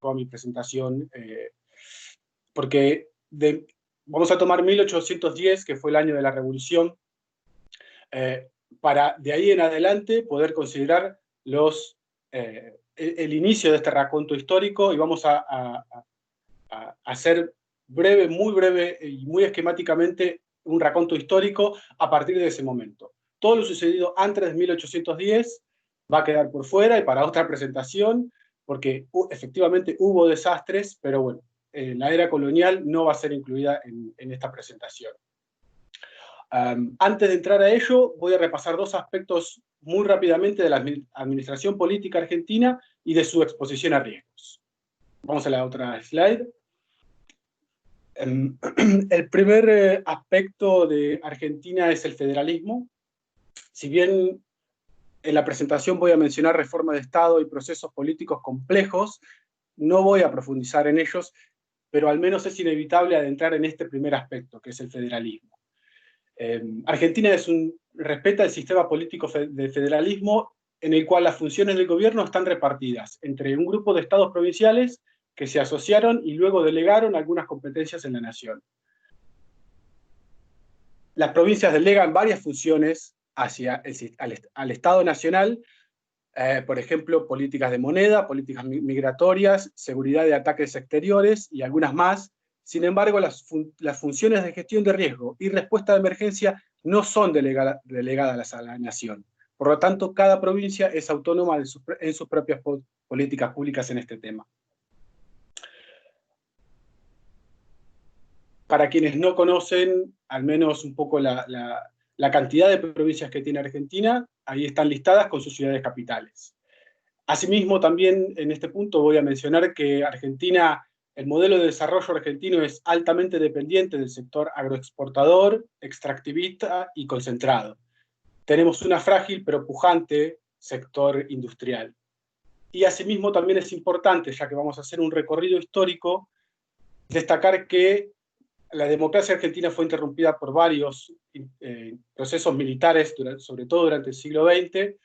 toda mi presentación, porque vamos a tomar 1810, que fue el año de la Revolución, para de ahí en adelante poder considerar el inicio de este raconto histórico, y vamos a hacer muy breve y muy esquemáticamente un raconto histórico a partir de ese momento. Todo lo sucedido antes de 1810 va a quedar por fuera y para otra presentación, porque efectivamente hubo desastres, pero bueno, la era colonial no va a ser incluida en esta presentación. Antes de entrar a ello, voy a repasar dos aspectos muy rápidamente de la administración política argentina y de su exposición a riesgos. Vamos a la otra slide. El primer aspecto de Argentina es el federalismo. Si bien en la presentación voy a mencionar reforma de Estado y procesos políticos complejos, no voy a profundizar en ellos, pero al menos es inevitable adentrar en este primer aspecto, que es el federalismo. Argentina respeta el sistema político de federalismo, en el cual las funciones del gobierno están repartidas entre un grupo de estados provinciales que se asociaron y luego delegaron algunas competencias en la nación. Las provincias delegan varias funciones al Estado Nacional, por ejemplo, políticas de moneda, políticas migratorias, seguridad de ataques exteriores y algunas más. Sin embargo, las funciones de gestión de riesgo y respuesta de emergencia no son delegadas a la nación. Por lo tanto, cada provincia es autónoma en sus propias políticas públicas en este tema. Para quienes no conocen, al menos un poco la cantidad de provincias que tiene Argentina, ahí están listadas con sus ciudades capitales. Asimismo, también en este punto voy a mencionar que Argentina, el modelo de desarrollo argentino es altamente dependiente del sector agroexportador, extractivista y concentrado. Tenemos una frágil pero pujante sector industrial. Y asimismo también es importante, ya que vamos a hacer un recorrido histórico, destacar que la democracia argentina fue interrumpida por varios procesos militares, sobre todo durante el siglo XX.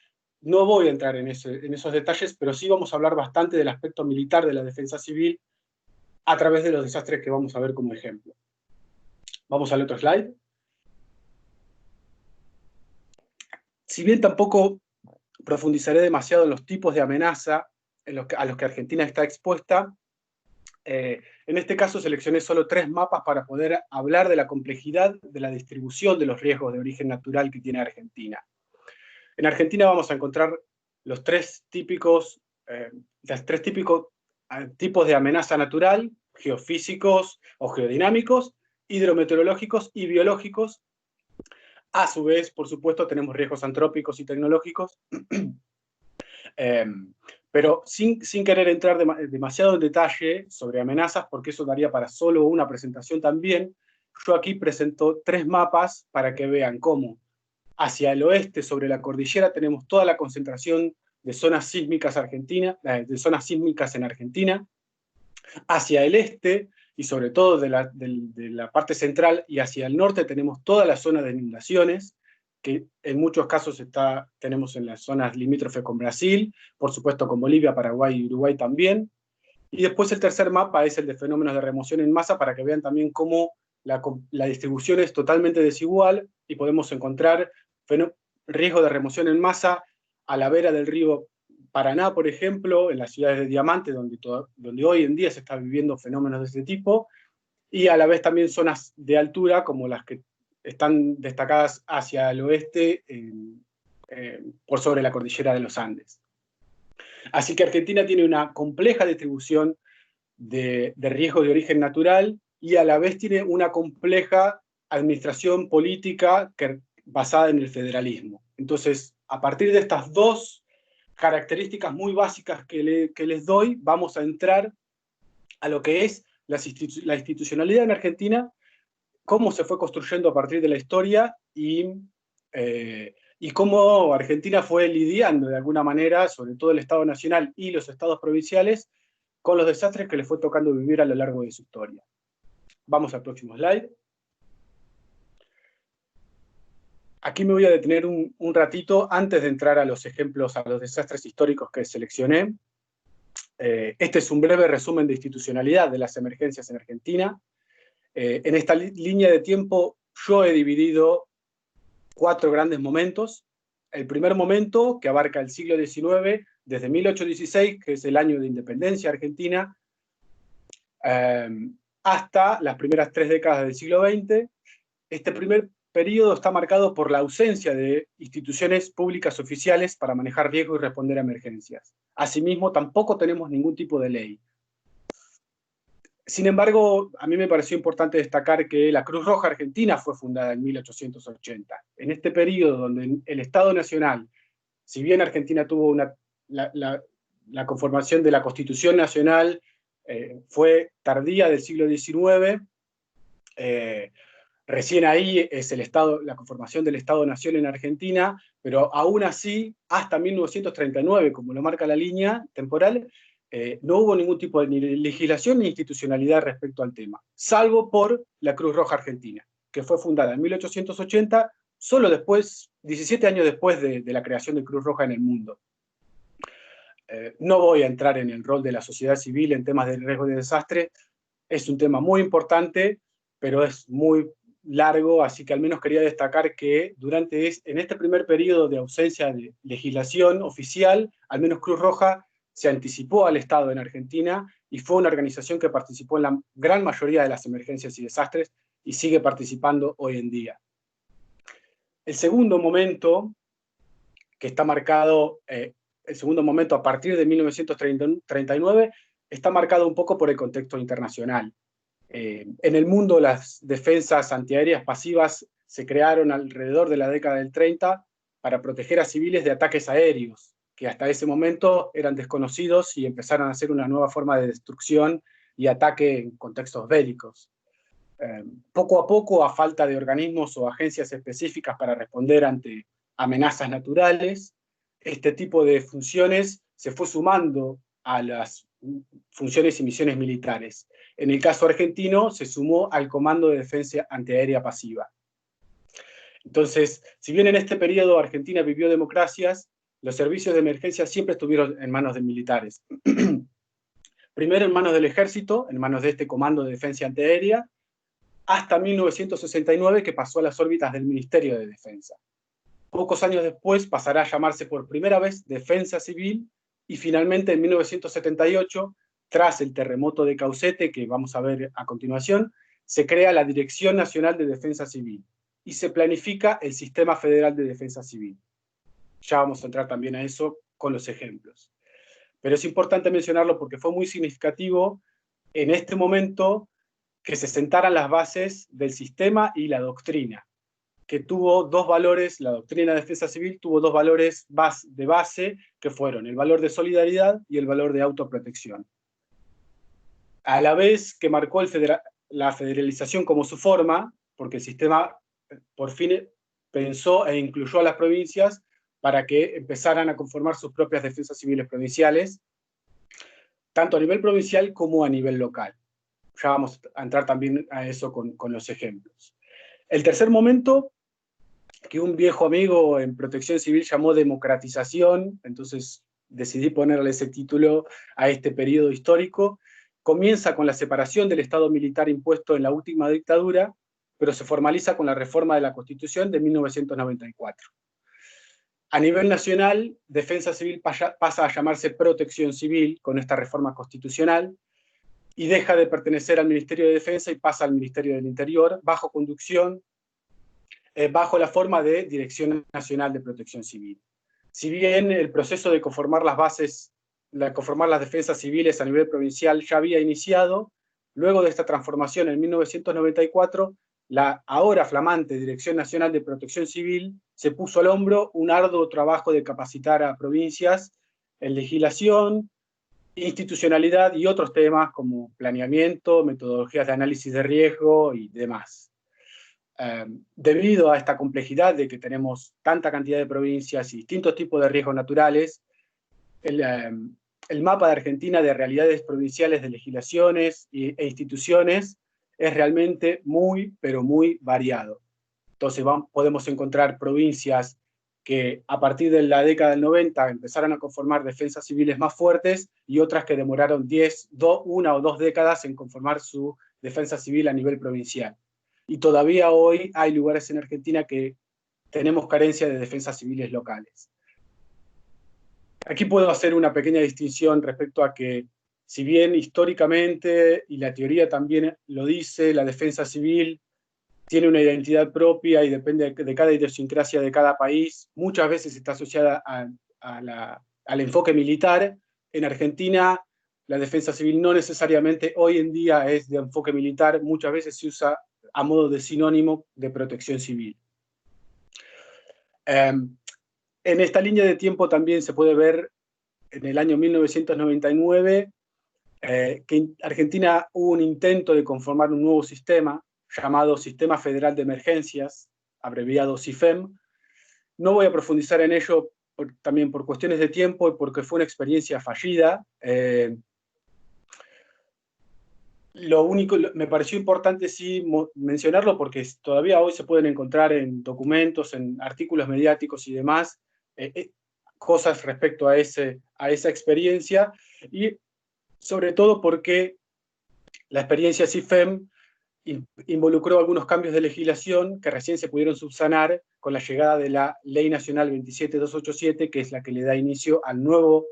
No voy a entrar en esos detalles, pero sí vamos a hablar bastante del aspecto militar de la defensa civil a través de los desastres que vamos a ver como ejemplo. Vamos al otro slide. Si bien tampoco profundizaré demasiado en los tipos de amenaza a los que Argentina está expuesta, en este caso seleccioné solo 3 mapas para poder hablar de la complejidad de la distribución de los riesgos de origen natural que tiene Argentina. En Argentina vamos a encontrar los tres típicos tipos de amenaza natural: geofísicos o geodinámicos, hidrometeorológicos y biológicos. A su vez, por supuesto, tenemos riesgos antrópicos y tecnológicos. Pero sin querer entrar demasiado en detalle sobre amenazas, porque eso daría para solo una presentación también, yo aquí presento 3 mapas para que vean cómo hacia el oeste, sobre la cordillera, tenemos toda la concentración de zonas sísmicas en Argentina. Hacia el este, y sobre todo de la parte central y hacia el norte, tenemos toda la zona de inundaciones, que en muchos casos tenemos en las zonas limítrofes con Brasil, por supuesto con Bolivia, Paraguay y Uruguay también. Y después el tercer mapa es el de fenómenos de remoción en masa, para que vean también cómo la distribución es totalmente desigual y podemos encontrar riesgo de remoción en masa a la vera del río Paraná, por ejemplo, en las ciudades de Diamante, donde hoy en día se están viviendo fenómenos de este tipo, y a la vez también zonas de altura, como las que están destacadas hacia el oeste, por sobre la cordillera de los Andes. Así que Argentina tiene una compleja distribución de riesgo de origen natural y a la vez tiene una compleja administración política basada en el federalismo. Entonces, a partir de estas dos características muy básicas que les doy, vamos a entrar a lo que es la institucionalidad en Argentina, cómo se fue construyendo a partir de la historia y cómo Argentina fue lidiando de alguna manera, sobre todo el Estado Nacional y los estados provinciales, con los desastres que le fue tocando vivir a lo largo de su historia. Vamos al próximo slide. Aquí me voy a detener un ratito antes de entrar a los ejemplos, a los desastres históricos que seleccioné. Este es un breve resumen de institucionalidad de las emergencias en Argentina. En esta línea de tiempo yo he dividido 4 grandes momentos. El primer momento, que abarca el siglo XIX, desde 1816, que es el año de independencia argentina, hasta las primeras 3 décadas del siglo XX. Este primer periodo está marcado por la ausencia de instituciones públicas oficiales para manejar riesgos y responder a emergencias. Asimismo, tampoco tenemos ningún tipo de ley. Sin embargo, a mí me pareció importante destacar que la Cruz Roja Argentina fue fundada en 1880. En este periodo donde el Estado Nacional, si bien Argentina tuvo la conformación de la Constitución Nacional, fue tardía del siglo XIX, recién ahí es la conformación del Estado-Nación en Argentina, pero aún así, hasta 1939, como lo marca la línea temporal, no hubo ningún tipo de ni legislación ni institucionalidad respecto al tema, salvo por la Cruz Roja Argentina, que fue fundada en 1880, solo después, 17 años después de la creación de Cruz Roja en el mundo. No voy a entrar en el rol de la sociedad civil en temas de riesgo de desastre, es un tema muy importante, pero es muy largo, así que al menos quería destacar que en este primer periodo de ausencia de legislación oficial, al menos Cruz Roja se anticipó al Estado en Argentina y fue una organización que participó en la gran mayoría de las emergencias y desastres y sigue participando hoy en día. El segundo momento, que está marcado, el segundo momento a partir de 1939, está marcado un poco por el contexto internacional. En el mundo las defensas antiaéreas pasivas se crearon alrededor de la década del 30 para proteger a civiles de ataques aéreos, que hasta ese momento eran desconocidos y empezaron a ser una nueva forma de destrucción y ataque en contextos bélicos. Poco a poco, a falta de organismos o agencias específicas para responder ante amenazas naturales, este tipo de funciones se fue sumando a las funciones y misiones militares. En el caso argentino, se sumó al Comando de Defensa Antiaérea Pasiva. Entonces, si bien en este periodo Argentina vivió democracias, los servicios de emergencia siempre estuvieron en manos de militares. Primero en manos del ejército, en manos de este Comando de Defensa Antiaérea, hasta 1969, que pasó a las órbitas del Ministerio de Defensa. Pocos años después pasará a llamarse por primera vez Defensa Civil, y finalmente en 1978, tras el terremoto de Caucete, que vamos a ver a continuación, se crea la Dirección Nacional de Defensa Civil y se planifica el Sistema Federal de Defensa Civil. Ya vamos a entrar también a eso con los ejemplos. Pero es importante mencionarlo porque fue muy significativo en este momento que se sentaran las bases del sistema y la doctrina, que tuvo 2 valores, la doctrina de defensa civil tuvo 2 valores de base, que fueron el valor de solidaridad y el valor de autoprotección. A la vez que marcó la federalización como su forma, porque el sistema por fin pensó e incluyó a las provincias para que empezaran a conformar sus propias defensas civiles provinciales, tanto a nivel provincial como a nivel local. Ya vamos a entrar también a eso con los ejemplos. El tercer momento, que un viejo amigo en protección civil llamó democratización, entonces decidí ponerle ese título a este periodo histórico, comienza con la separación del Estado militar impuesto en la última dictadura, pero se formaliza con la reforma de la Constitución de 1994. A nivel nacional, Defensa Civil pasa a llamarse Protección Civil con esta reforma constitucional, y deja de pertenecer al Ministerio de Defensa y pasa al Ministerio del Interior, bajo conducción, bajo la forma de Dirección Nacional de Protección Civil. Si bien el proceso de conformar las defensas civiles a nivel provincial ya había iniciado, luego de esta transformación en 1994, la ahora flamante Dirección Nacional de Protección Civil se puso al hombro un arduo trabajo de capacitar a provincias en legislación, institucionalidad y otros temas como planeamiento, metodologías de análisis de riesgo y demás. Debido a esta complejidad de que tenemos tanta cantidad de provincias y distintos tipos de riesgos naturales, el mapa de Argentina de realidades provinciales de legislaciones e instituciones es realmente muy, pero muy variado. Entonces podemos encontrar provincias que a partir de la década del 90 empezaron a conformar defensas civiles más fuertes y otras que demoraron 1 o 2 décadas en conformar su defensa civil a nivel provincial. Y todavía hoy hay lugares en Argentina que tenemos carencia de defensas civiles locales. Aquí puedo hacer una pequeña distinción respecto a que, si bien históricamente, y la teoría también lo dice, la defensa civil tiene una identidad propia y depende de cada idiosincrasia de cada país, muchas veces está asociada al enfoque militar. En Argentina, la defensa civil no necesariamente hoy en día es de enfoque militar, muchas veces se usa a modo de sinónimo de protección civil. En esta línea de tiempo también se puede ver en el año 1999 que en Argentina hubo un intento de conformar un nuevo sistema llamado Sistema Federal de Emergencias, abreviado SIFEM. No voy a profundizar en ello también por cuestiones de tiempo y porque fue una experiencia fallida. Lo único, me pareció importante sí mencionarlo porque todavía hoy se pueden encontrar en documentos, en artículos mediáticos y demás, cosas respecto a esa experiencia, y sobre todo porque la experiencia CIFEM involucró algunos cambios de legislación que recién se pudieron subsanar con la llegada de la Ley Nacional 27287, que es la que le da inicio al nuevo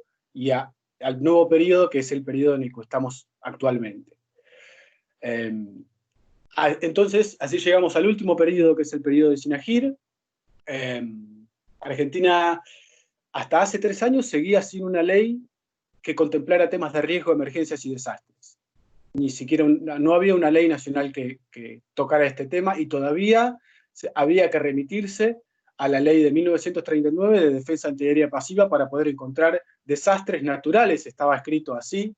periodo, que es el periodo en el que estamos actualmente. Entonces, así llegamos al último periodo, que es el periodo de Sinagir. Argentina, hasta hace 3 años, seguía sin una ley que contemplara temas de riesgo, emergencias y desastres. Ni siquiera no había una ley nacional que tocara este tema, y todavía había que remitirse a la ley de 1939 de defensa antiaérea pasiva para poder encontrar desastres naturales, estaba escrito así,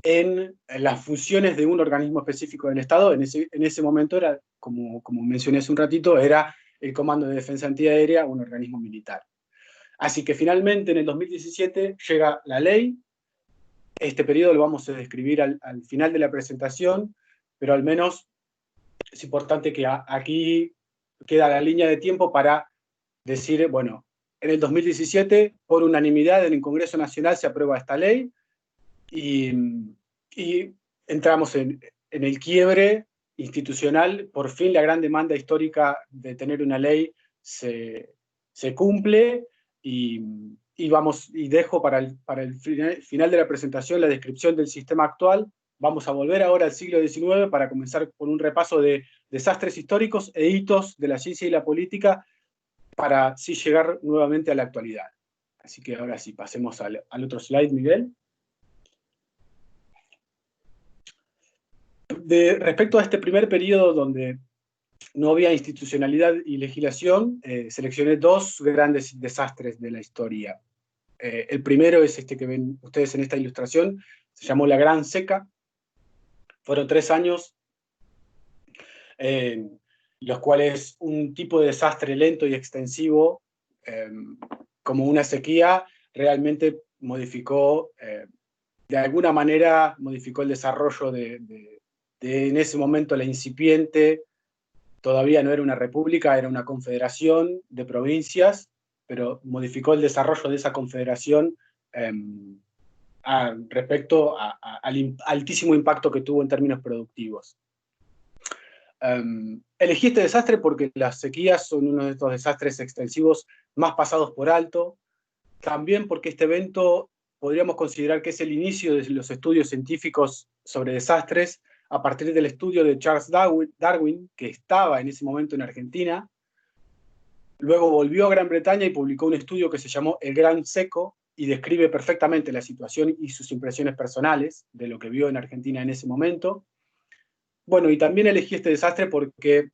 en las funciones de un organismo específico del Estado. En ese momento era, como mencioné hace un ratito, era el Comando de Defensa Antiaérea, un organismo militar. Así que finalmente en el 2017 llega la ley. Este periodo lo vamos a describir al final de la presentación, pero al menos es importante que aquí queda la línea de tiempo para decir, bueno, en el 2017, por unanimidad en el Congreso Nacional se aprueba esta ley, y entramos en el quiebre institucional. Por fin la gran demanda histórica de tener una ley se cumple, y dejo para el final de la presentación la descripción del sistema actual. Vamos a volver ahora al siglo XIX para comenzar con un repaso de desastres históricos e hitos de la ciencia y la política, para así llegar nuevamente a la actualidad. Así que ahora sí, pasemos al otro slide, Miguel. Respecto a este primer periodo donde no había institucionalidad y legislación, seleccioné 2 grandes desastres de la historia. El primero es este que ven ustedes en esta ilustración, se llamó la Gran Seca. Fueron 3 años, los cuales un tipo de desastre lento y extensivo, como una sequía, realmente modificó, de alguna manera, modificó el desarrollo de en ese momento la incipiente, todavía no era una república, era una confederación de provincias, pero modificó el desarrollo de esa confederación respecto al altísimo impacto que tuvo en términos productivos. Elegí este desastre porque las sequías son uno de estos desastres extensivos más pasados por alto, también porque este evento podríamos considerar que es el inicio de los estudios científicos sobre desastres, a partir del estudio de Charles Darwin, que estaba en ese momento en Argentina. Luego volvió a Gran Bretaña y publicó un estudio que se llamó El Gran Seco, y describe perfectamente la situación y sus impresiones personales de lo que vio en Argentina en ese momento. Bueno, y también elegí este desastre porque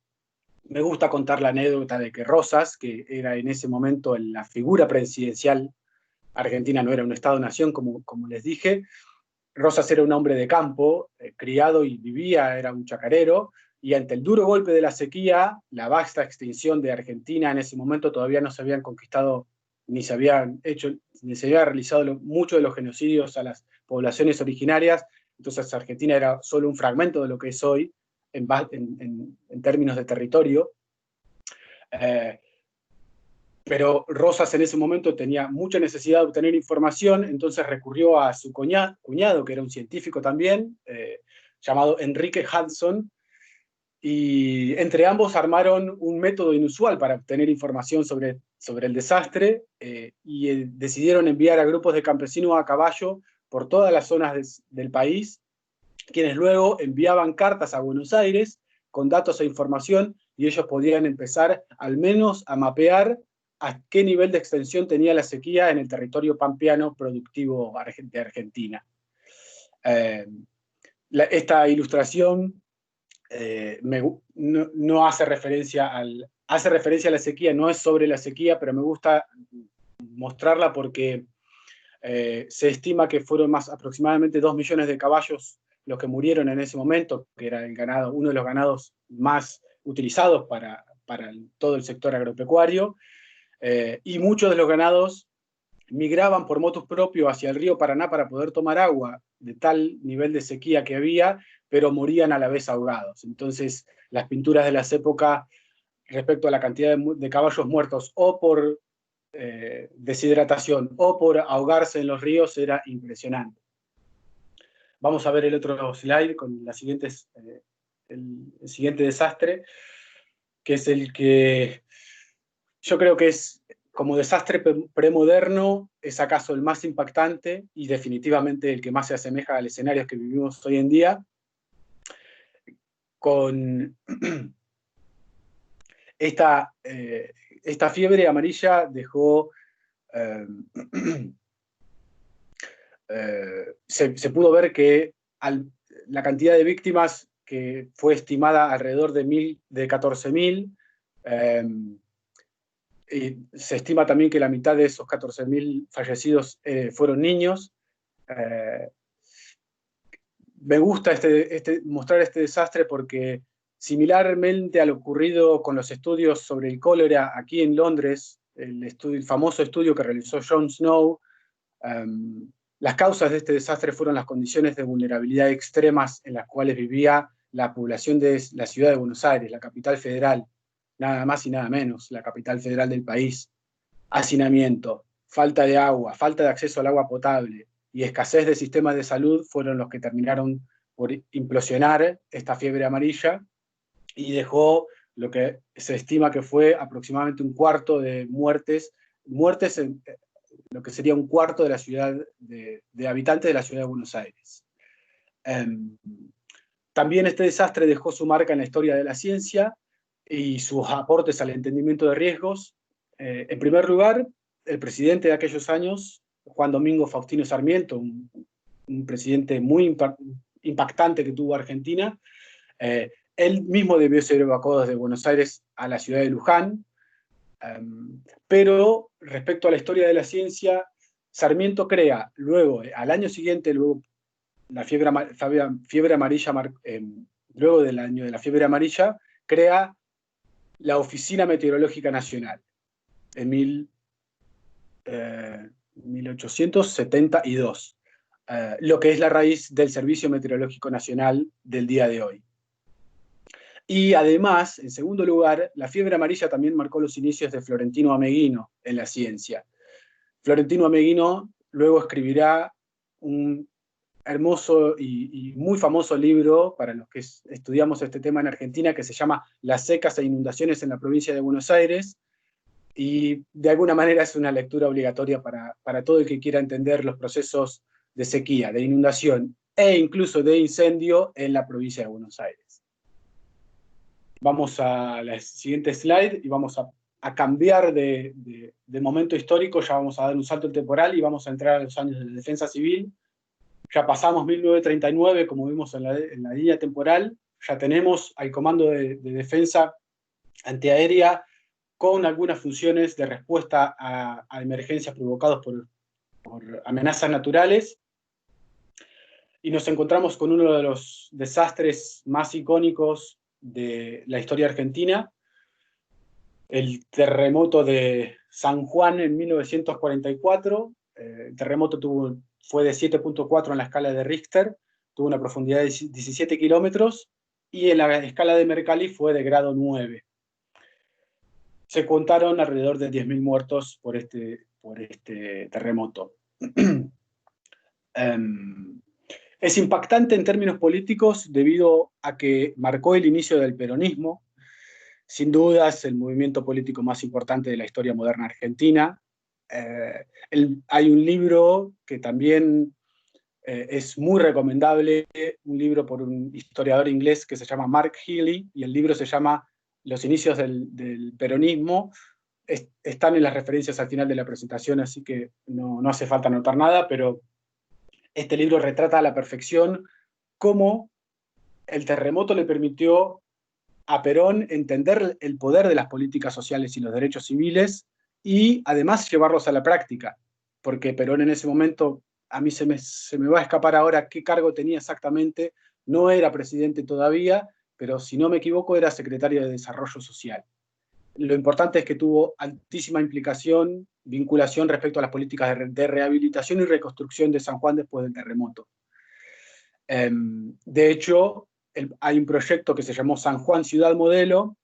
me gusta contar la anécdota de que Rosas, que era en ese momento la figura presidencial, Argentina no era un Estado-nación, como les dije, Rosas era un hombre de campo, criado y vivía, era un chacarero, y ante el duro golpe de la sequía, la vasta extinción de Argentina en ese momento, todavía no se habían conquistado, ni se había realizado mucho de los genocidios a las poblaciones originarias. Entonces Argentina era solo un fragmento de lo que es hoy, en términos de territorio. pero Rosas en ese momento tenía mucha necesidad de obtener información, entonces recurrió a su cuñado, que era un científico también, llamado Enrique Hudson, y entre ambos armaron un método inusual para obtener información sobre el desastre, y decidieron enviar a grupos de campesinos a caballo por todas las zonas del país, quienes luego enviaban cartas a Buenos Aires con datos e información, y ellos podían empezar al menos a mapear a qué nivel de extensión tenía la sequía en el territorio pampeano productivo de Argentina. Esta ilustración no hace referencia hace referencia a la sequía, no es sobre la sequía, pero me gusta mostrarla porque se estima que fueron aproximadamente 2 millones de caballos los que murieron en ese momento, que era uno de los ganados más utilizados para todo el sector agropecuario, y muchos de los ganados migraban por motus propio hacia el río Paraná para poder tomar agua de tal nivel de sequía que había, pero morían a la vez ahogados. Entonces, las pinturas de las épocas respecto a la cantidad de caballos muertos o por deshidratación o por ahogarse en los ríos era impresionante. Vamos a ver el otro slide con el siguiente desastre, que es el que yo creo que es, como desastre premoderno, es acaso el más impactante y definitivamente el que más se asemeja al escenario que vivimos hoy en día, con esta fiebre amarilla dejó... se pudo ver que la cantidad de víctimas, que fue estimada alrededor de 14.000, se estima también que la mitad de esos 14.000 fallecidos fueron niños. Me gusta mostrar este desastre porque, similarmente a lo ocurrido con los estudios sobre el cólera aquí en Londres, el famoso estudio que realizó John Snow, las causas de este desastre fueron las condiciones de vulnerabilidad extremas en las cuales vivía la población de la ciudad de Buenos Aires, la capital federal, nada más y nada menos, la capital federal del país. Hacinamiento, falta de agua, falta de acceso al agua potable y escasez de sistemas de salud fueron los que terminaron por implosionar esta fiebre amarilla y dejó lo que se estima que fue aproximadamente un cuarto de muertes en lo que sería un cuarto de la ciudad, de habitantes de la ciudad de Buenos Aires. También este desastre dejó su marca en la historia de la ciencia y sus aportes al entendimiento de riesgos. En primer lugar, el presidente de aquellos años, Juan Domingo Faustino Sarmiento, un presidente muy impactante que tuvo Argentina, él mismo debió ser evacuado desde Buenos Aires a la ciudad de Luján, pero respecto a la historia de la ciencia, Sarmiento crea luego, al año siguiente, luego la fiebre amarilla, luego del año de la fiebre amarilla, crea la Oficina Meteorológica Nacional en 1872, lo que es la raíz del Servicio Meteorológico Nacional del día de hoy. Y además, en segundo lugar, la fiebre amarilla también marcó los inicios de Florentino Ameghino en la ciencia. Florentino Ameghino luego escribirá un hermoso y muy famoso libro para los que estudiamos este tema en Argentina, que se llama Las secas e inundaciones en la provincia de Buenos Aires, y de alguna manera es una lectura obligatoria para todo el que quiera entender los procesos de sequía, de inundación e incluso de incendio en la provincia de Buenos Aires. Vamos a la siguiente slide y vamos a cambiar de momento histórico. Ya vamos a dar un salto temporal y vamos a entrar a los años de la defensa civil. Ya pasamos 1939, como vimos en la línea temporal. Ya tenemos al Comando de Defensa Antiaérea con algunas funciones de respuesta a emergencias provocadas por amenazas naturales. Y nos encontramos con uno de los desastres más icónicos de la historia argentina, el terremoto de San Juan en 1944. El terremoto fue de 7.4 en la escala de Richter, tuvo una profundidad de 17 kilómetros, y en la escala de Mercalli fue de grado 9. se contaron alrededor de 10.000 muertos por este terremoto. Es impactante en términos políticos debido a que marcó el inicio del peronismo. Sin dudas, el movimiento político más importante de la historia moderna argentina. Hay un libro que también es muy recomendable, un libro por un historiador inglés que se llama Mark Healy, y el libro se llama Los inicios del peronismo. Están en las referencias al final de la presentación, así que no hace falta anotar nada, pero este libro retrata a la perfección cómo el terremoto le permitió a Perón entender el poder de las políticas sociales y los derechos civiles y además llevarlos a la práctica, porque Perón en ese momento, a mí se me va a escapar ahora qué cargo tenía exactamente, no era presidente todavía, pero si no me equivoco era secretario de Desarrollo Social. Lo importante es que tuvo altísima implicación, vinculación respecto a las políticas de rehabilitación y reconstrucción de San Juan después del terremoto. De hecho, hay un proyecto que se llamó San Juan Ciudad Modelo,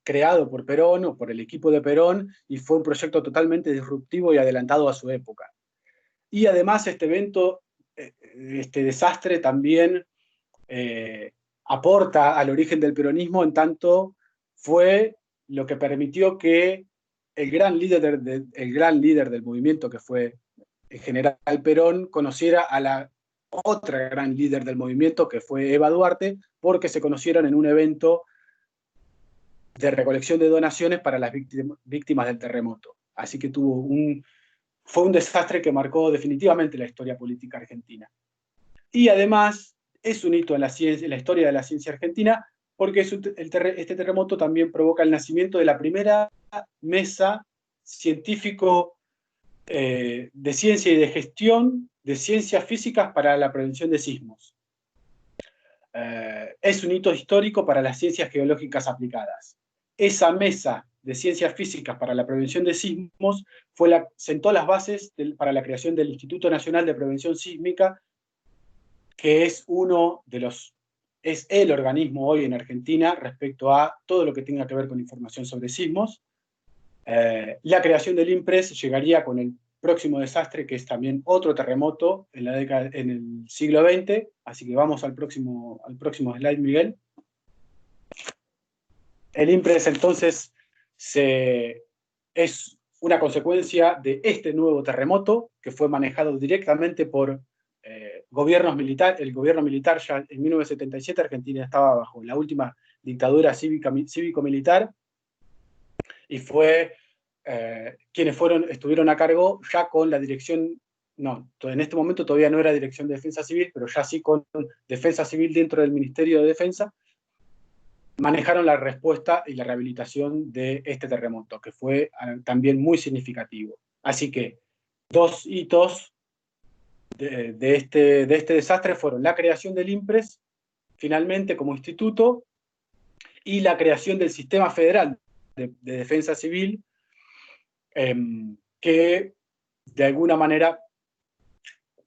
creado por Perón o por el equipo de Perón, y fue un proyecto totalmente disruptivo y adelantado a su época. Y además este desastre también aporta al origen del peronismo, en tanto fue lo que permitió que el gran líder del movimiento, que fue el general Perón, conociera a la otra gran líder del movimiento, que fue Eva Duarte, porque se conocieron en un evento de recolección de donaciones para las víctimas del terremoto. Así que fue un desastre que marcó definitivamente la historia política argentina. Y además es un hito en la historia de la ciencia argentina, porque este terremoto también provoca el nacimiento de la primera mesa científico de ciencia y de gestión de ciencias físicas para la prevención de sismos. Es un hito histórico para las ciencias geológicas aplicadas. Esa mesa de ciencias físicas para la prevención de sismos sentó las bases para la creación del Instituto Nacional de Prevención Sísmica, que es es el organismo hoy en Argentina respecto a todo lo que tenga que ver con información sobre sismos. La creación del INPRES llegaría con el próximo desastre, que es también otro terremoto en el siglo XX, así que vamos al próximo slide, Miguel. El INPRES entonces es una consecuencia de este nuevo terremoto, que fue manejado directamente por gobiernos militares. El gobierno militar ya en 1977, Argentina estaba bajo la última dictadura cívico-militar, y fue quienes estuvieron a cargo ya con la dirección, en este momento todavía no era Dirección de Defensa Civil, pero ya sí con Defensa Civil dentro del Ministerio de Defensa, manejaron la respuesta y la rehabilitación de este terremoto, que fue también muy significativo. Así que dos hitos de este desastre fueron la creación del INPRES, finalmente como instituto, y la creación del Sistema Federal de Defensa Civil, que de alguna manera,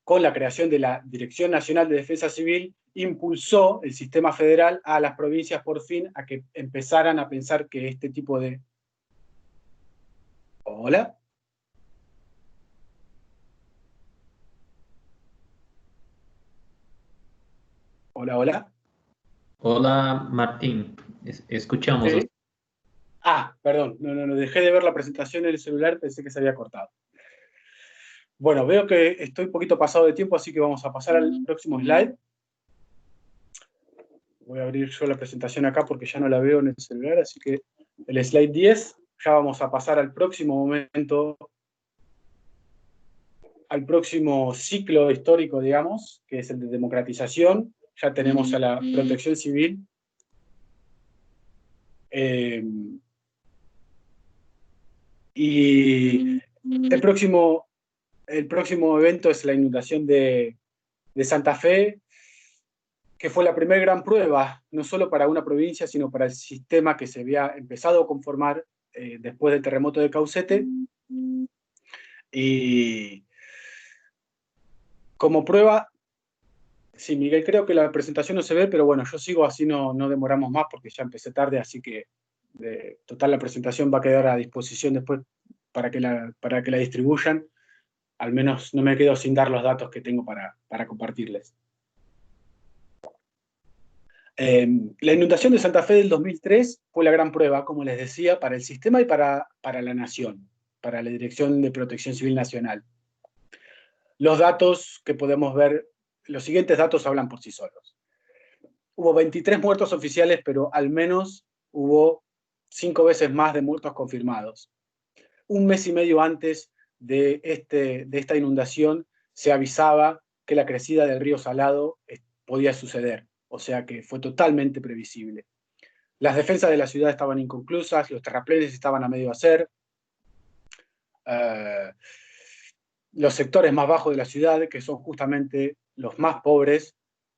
con la creación de la Dirección Nacional de Defensa Civil, impulsó el sistema federal a las provincias por fin a que empezaran a pensar que este tipo de... ¿Hola? ¿Hola, hola? Hola Martín, escuchamos. Sí. Perdón, no, dejé de ver la presentación en el celular, pensé que se había cortado. Bueno, veo que estoy un poquito pasado de tiempo, así que vamos a pasar al próximo slide. Voy a abrir yo la presentación acá porque ya no la veo en el celular, así que el slide 10, ya vamos a pasar al próximo momento, al próximo ciclo histórico, digamos, que es el de democratización. Ya tenemos a la protección civil. Y el próximo evento es la inundación de Santa Fe, que fue la primera gran prueba, no solo para una provincia, sino para el sistema que se había empezado a conformar después del terremoto de Caucete. Y como prueba, sí, Miguel, creo que la presentación no se ve, pero bueno, yo sigo así, no demoramos más porque ya empecé tarde, así que Total, la presentación va a quedar a disposición después para que la distribuyan. Al menos no me quedo sin dar los datos que tengo para compartirles. La inundación de Santa Fe del 2003 fue la gran prueba, como les decía, para el sistema y para la nación, para la Dirección de Protección Civil Nacional. Los datos que podemos ver, los siguientes datos hablan por sí solos. Hubo 23 muertos oficiales, pero al menos hubo 5 veces más de muertos confirmados. Un mes y medio antes de esta inundación se avisaba que la crecida del río Salado podía suceder, o sea que fue totalmente previsible. Las defensas de la ciudad estaban inconclusas, los terraplenes estaban a medio hacer, los sectores más bajos de la ciudad, que son justamente los más pobres,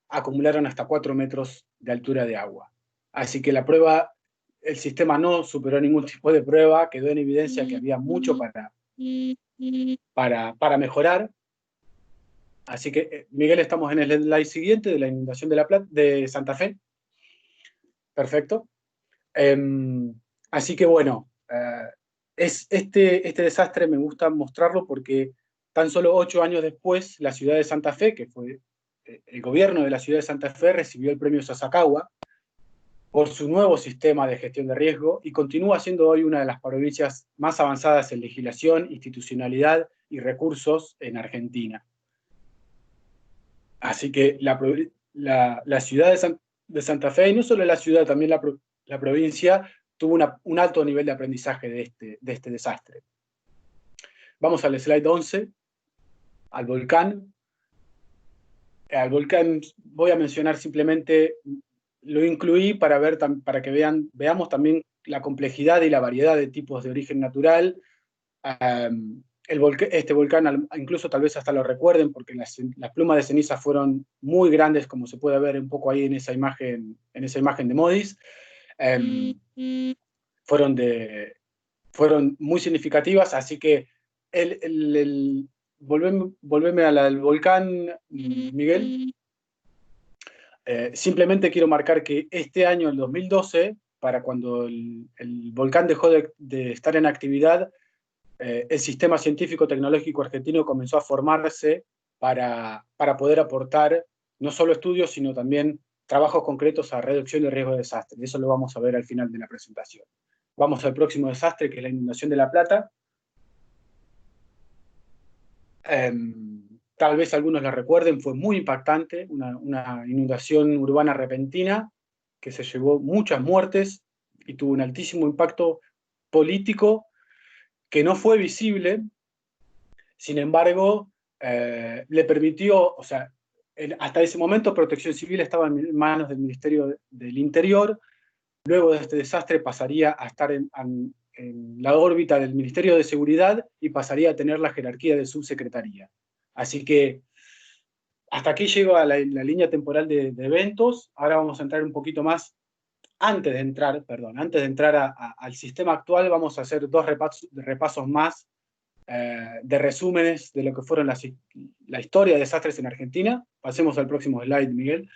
acumularon hasta 4 metros de altura de agua. Así que la prueba, el sistema no superó ningún tipo de prueba, quedó en evidencia que había mucho para mejorar. Así que, Miguel, estamos en el slide siguiente de la inundación de Santa Fe. Perfecto. Así que bueno, este desastre me gusta mostrarlo porque tan solo 8 años después, la ciudad de Santa Fe, que fue el gobierno de la ciudad de Santa Fe, recibió el premio Sasakawa por su nuevo sistema de gestión de riesgo y continúa siendo hoy una de las provincias más avanzadas en legislación, institucionalidad y recursos en Argentina. Así que la ciudad de Santa Fe, y no solo la ciudad, también la provincia, tuvo un alto nivel de aprendizaje de este desastre. Vamos al slide 11, al volcán. Al volcán voy a mencionar simplemente, lo incluí para que veamos también la complejidad y la variedad de tipos de origen natural. Este volcán, incluso tal vez hasta lo recuerden, porque las plumas de ceniza fueron muy grandes, como se puede ver un poco ahí en esa imagen de Modis. Fueron muy significativas, así que volveme al volcán, Miguel. Simplemente quiero marcar que este año, el 2012, para cuando el volcán dejó de estar en actividad, el sistema científico-tecnológico argentino comenzó a formarse para poder aportar no solo estudios, sino también trabajos concretos a reducción de riesgo de desastre. Eso lo vamos a ver al final de la presentación. Vamos al próximo desastre, que es la inundación de La Plata. Tal vez algunos la recuerden, fue muy impactante, una inundación urbana repentina que se llevó muchas muertes y tuvo un altísimo impacto político que no fue visible. Sin embargo, le permitió, o sea, hasta ese momento Protección Civil estaba en manos del Ministerio del Interior. Luego de este desastre pasaría a estar en la órbita del Ministerio de Seguridad y pasaría a tener la jerarquía de subsecretaría. Así que hasta aquí llego a la línea temporal de eventos. Ahora vamos a entrar un poquito más. Antes de entrar al sistema actual, vamos a hacer 2 repasos más de resúmenes de lo que fueron la historia de desastres en Argentina. Pasemos al próximo slide, Miguel.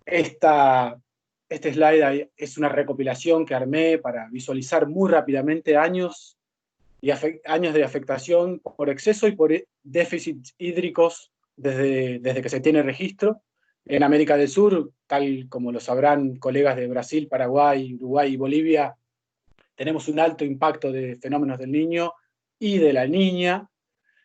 Este slide es una recopilación que armé para visualizar muy rápidamente años de afectación por exceso y por déficits hídricos desde que se tiene registro. En América del Sur, tal como lo sabrán colegas de Brasil, Paraguay, Uruguay y Bolivia, tenemos un alto impacto de fenómenos del Niño y de la Niña.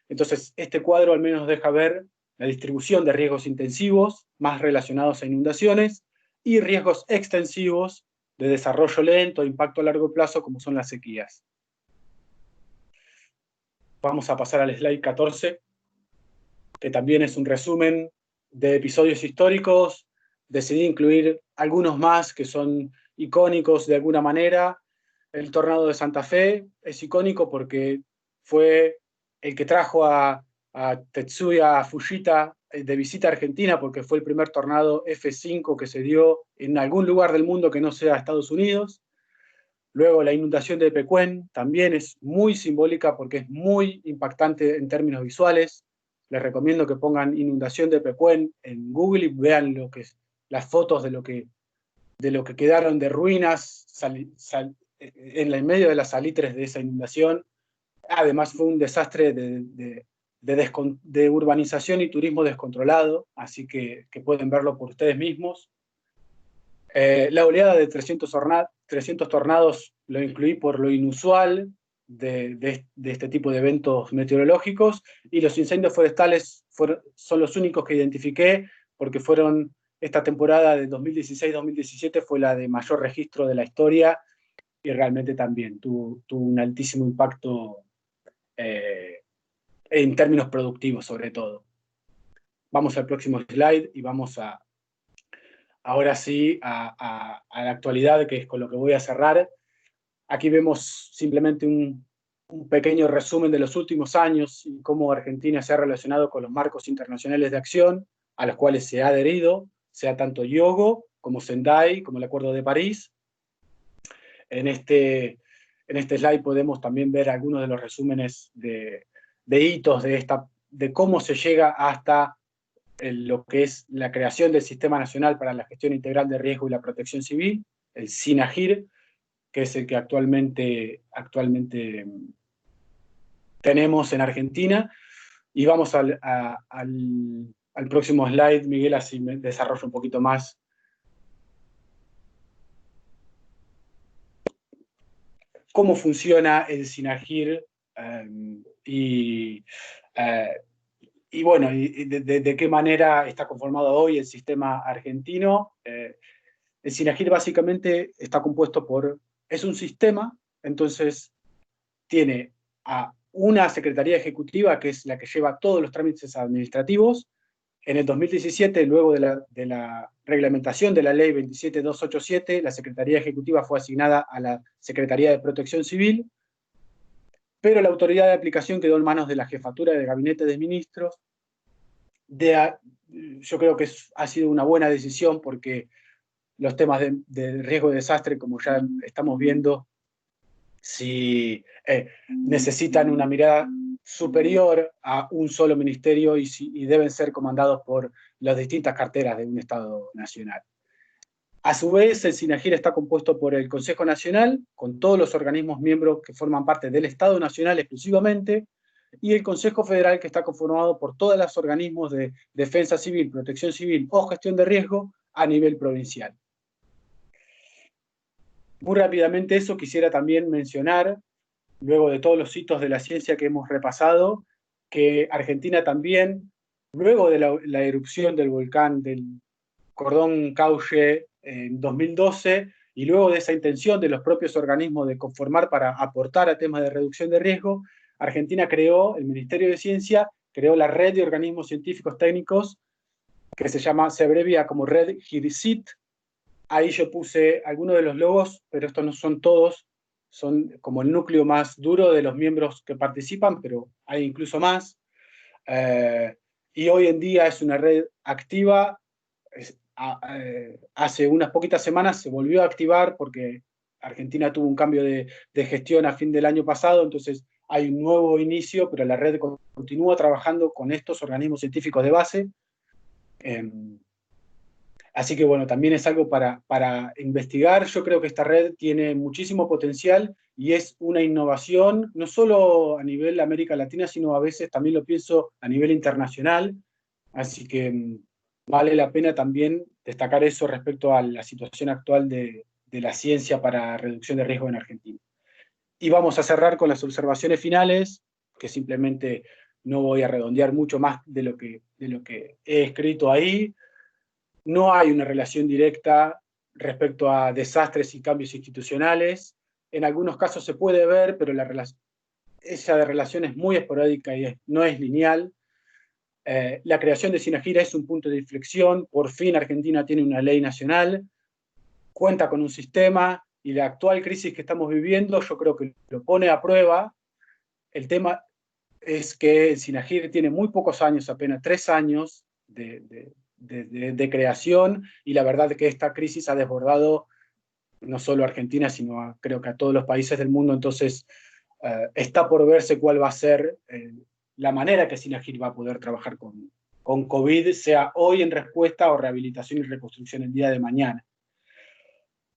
Entonces, este cuadro al menos deja ver la distribución de riesgos intensivos, más relacionados a inundaciones, y riesgos extensivos de desarrollo lento, impacto a largo plazo, como son las sequías. Vamos a pasar al slide 14, que también es un resumen de episodios históricos. Decidí incluir algunos más que son icónicos de alguna manera. El tornado de Santa Fe es icónico porque fue el que trajo a Tetsuya Fujita de visita a Argentina, porque fue el primer tornado F5 que se dio en algún lugar del mundo que no sea Estados Unidos. Luego la inundación de Pecuén también es muy simbólica porque es muy impactante en términos visuales. Les recomiendo que pongan inundación de Pecuén en Google y vean las fotos de lo que de lo que quedaron de ruinas en el medio de las salitres de esa inundación. Además fue un desastre de urbanización y turismo descontrolado, así que pueden verlo por ustedes mismos. La oleada de 300 tornados lo incluí por lo inusual de este tipo de eventos meteorológicos, y los incendios forestales son los únicos que identifiqué, porque esta temporada de 2016-2017 fue la de mayor registro de la historia, y realmente también tuvo un altísimo impacto en términos productivos, sobre todo. Vamos al próximo slide y vamos ahora sí a la actualidad, que es con lo que voy a cerrar. Aquí vemos simplemente un pequeño resumen de los últimos años y cómo Argentina se ha relacionado con los marcos internacionales de acción a los cuales se ha adherido, sea tanto Hyogo como Sendai, como el Acuerdo de París. En este slide podemos también ver algunos de los resúmenes de hitos de cómo se llega hasta lo que es la creación del Sistema Nacional para la Gestión Integral de Riesgo y la Protección Civil, el SINAGIR, que es el que actualmente tenemos en Argentina. Y vamos al próximo slide, Miguel, así me desarrollo un poquito más. Cómo funciona el SINAGIR y bueno, de qué manera está conformado hoy el sistema argentino. El SINAGIR básicamente está compuesto es un sistema, entonces tiene a una secretaría ejecutiva, que es la que lleva todos los trámites administrativos. En el 2017, luego de la reglamentación de la ley 27287, la secretaría ejecutiva fue asignada a la Secretaría de Protección Civil, pero la autoridad de aplicación quedó en manos de la Jefatura de Gabinete de Ministros. Yo creo que ha sido una buena decisión, porque los temas de riesgo de desastre, como ya estamos viendo, si necesitan una mirada superior a un solo ministerio y deben ser comandados por las distintas carteras de un Estado nacional. A su vez, el SINAGIR está compuesto por el Consejo Nacional, con todos los organismos miembros que forman parte del Estado Nacional exclusivamente, y el Consejo Federal, que está conformado por todos los organismos de defensa civil, protección civil o gestión de riesgo a nivel provincial. Muy rápidamente eso quisiera también mencionar, luego de todos los hitos de la ciencia que hemos repasado, que Argentina también, luego de la erupción del volcán del Cordón Cauche en 2012, y luego de esa intención de los propios organismos de conformar para aportar a temas de reducción de riesgo, Argentina el Ministerio de Ciencia creó la red de organismos científicos técnicos, que se abrevia como Red GIDCIT. Ahí yo puse algunos de los logos, pero estos no son todos, son como el núcleo más duro de los miembros que participan, pero hay incluso más. Y hoy en día es una red activa. Hace unas poquitas semanas se volvió a activar porque Argentina tuvo un cambio de gestión a fin del año pasado, entonces hay un nuevo inicio, pero la red continúa trabajando con estos organismos científicos de base. Así que bueno, también es algo para investigar. Yo creo que esta red tiene muchísimo potencial y es una innovación, no solo a nivel América Latina, sino a veces también lo pienso a nivel internacional. Así que vale la pena también destacar eso respecto a la situación actual de la ciencia para reducción de riesgo en Argentina. Y vamos a cerrar con las observaciones finales, que simplemente no voy a redondear mucho más de lo que he escrito ahí. No hay una relación directa respecto a desastres y cambios institucionales. En algunos casos se puede ver, pero esa relación es muy esporádica y no es lineal. La creación de SINAGIR es un punto de inflexión. Por fin Argentina tiene una ley nacional, cuenta con un sistema, y la actual crisis que estamos viviendo yo creo que lo pone a prueba. El tema es que el SINAGIR tiene muy pocos años, apenas 3 años de creación, y la verdad es que esta crisis ha desbordado no solo a Argentina, sino creo que a todos los países del mundo. Entonces está por verse cuál va a ser la manera que SINAGIR va a poder trabajar con COVID, sea hoy en respuesta o rehabilitación y reconstrucción el día de mañana.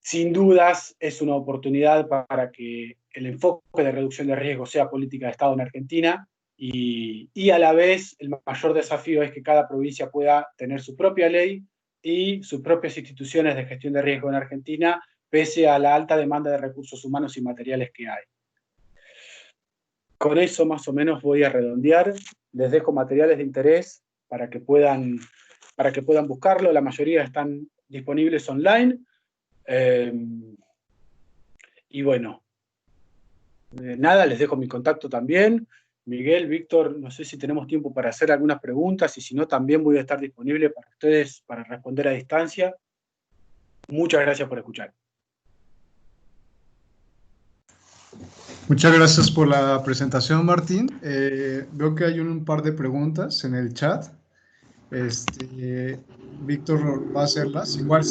sin dudas es una oportunidad para que el enfoque de reducción de riesgo sea política de Estado en Argentina y a la vez el mayor desafío es que cada provincia pueda tener su propia ley y sus propias instituciones de gestión de riesgo en Argentina, pese a la alta demanda de recursos humanos y materiales que hay. Con eso más o menos voy a redondear. Les dejo materiales de interés para que puedan buscarlo. La mayoría están disponibles online. Y bueno, nada, les dejo mi contacto también. Miguel, Víctor, no sé si tenemos tiempo para hacer algunas preguntas y si no, también voy a estar disponible para ustedes para responder a distancia. Muchas gracias por escuchar. Muchas gracias por la presentación, Martín. Veo que hay un par de preguntas en el chat. Víctor va a hacerlas. Igual,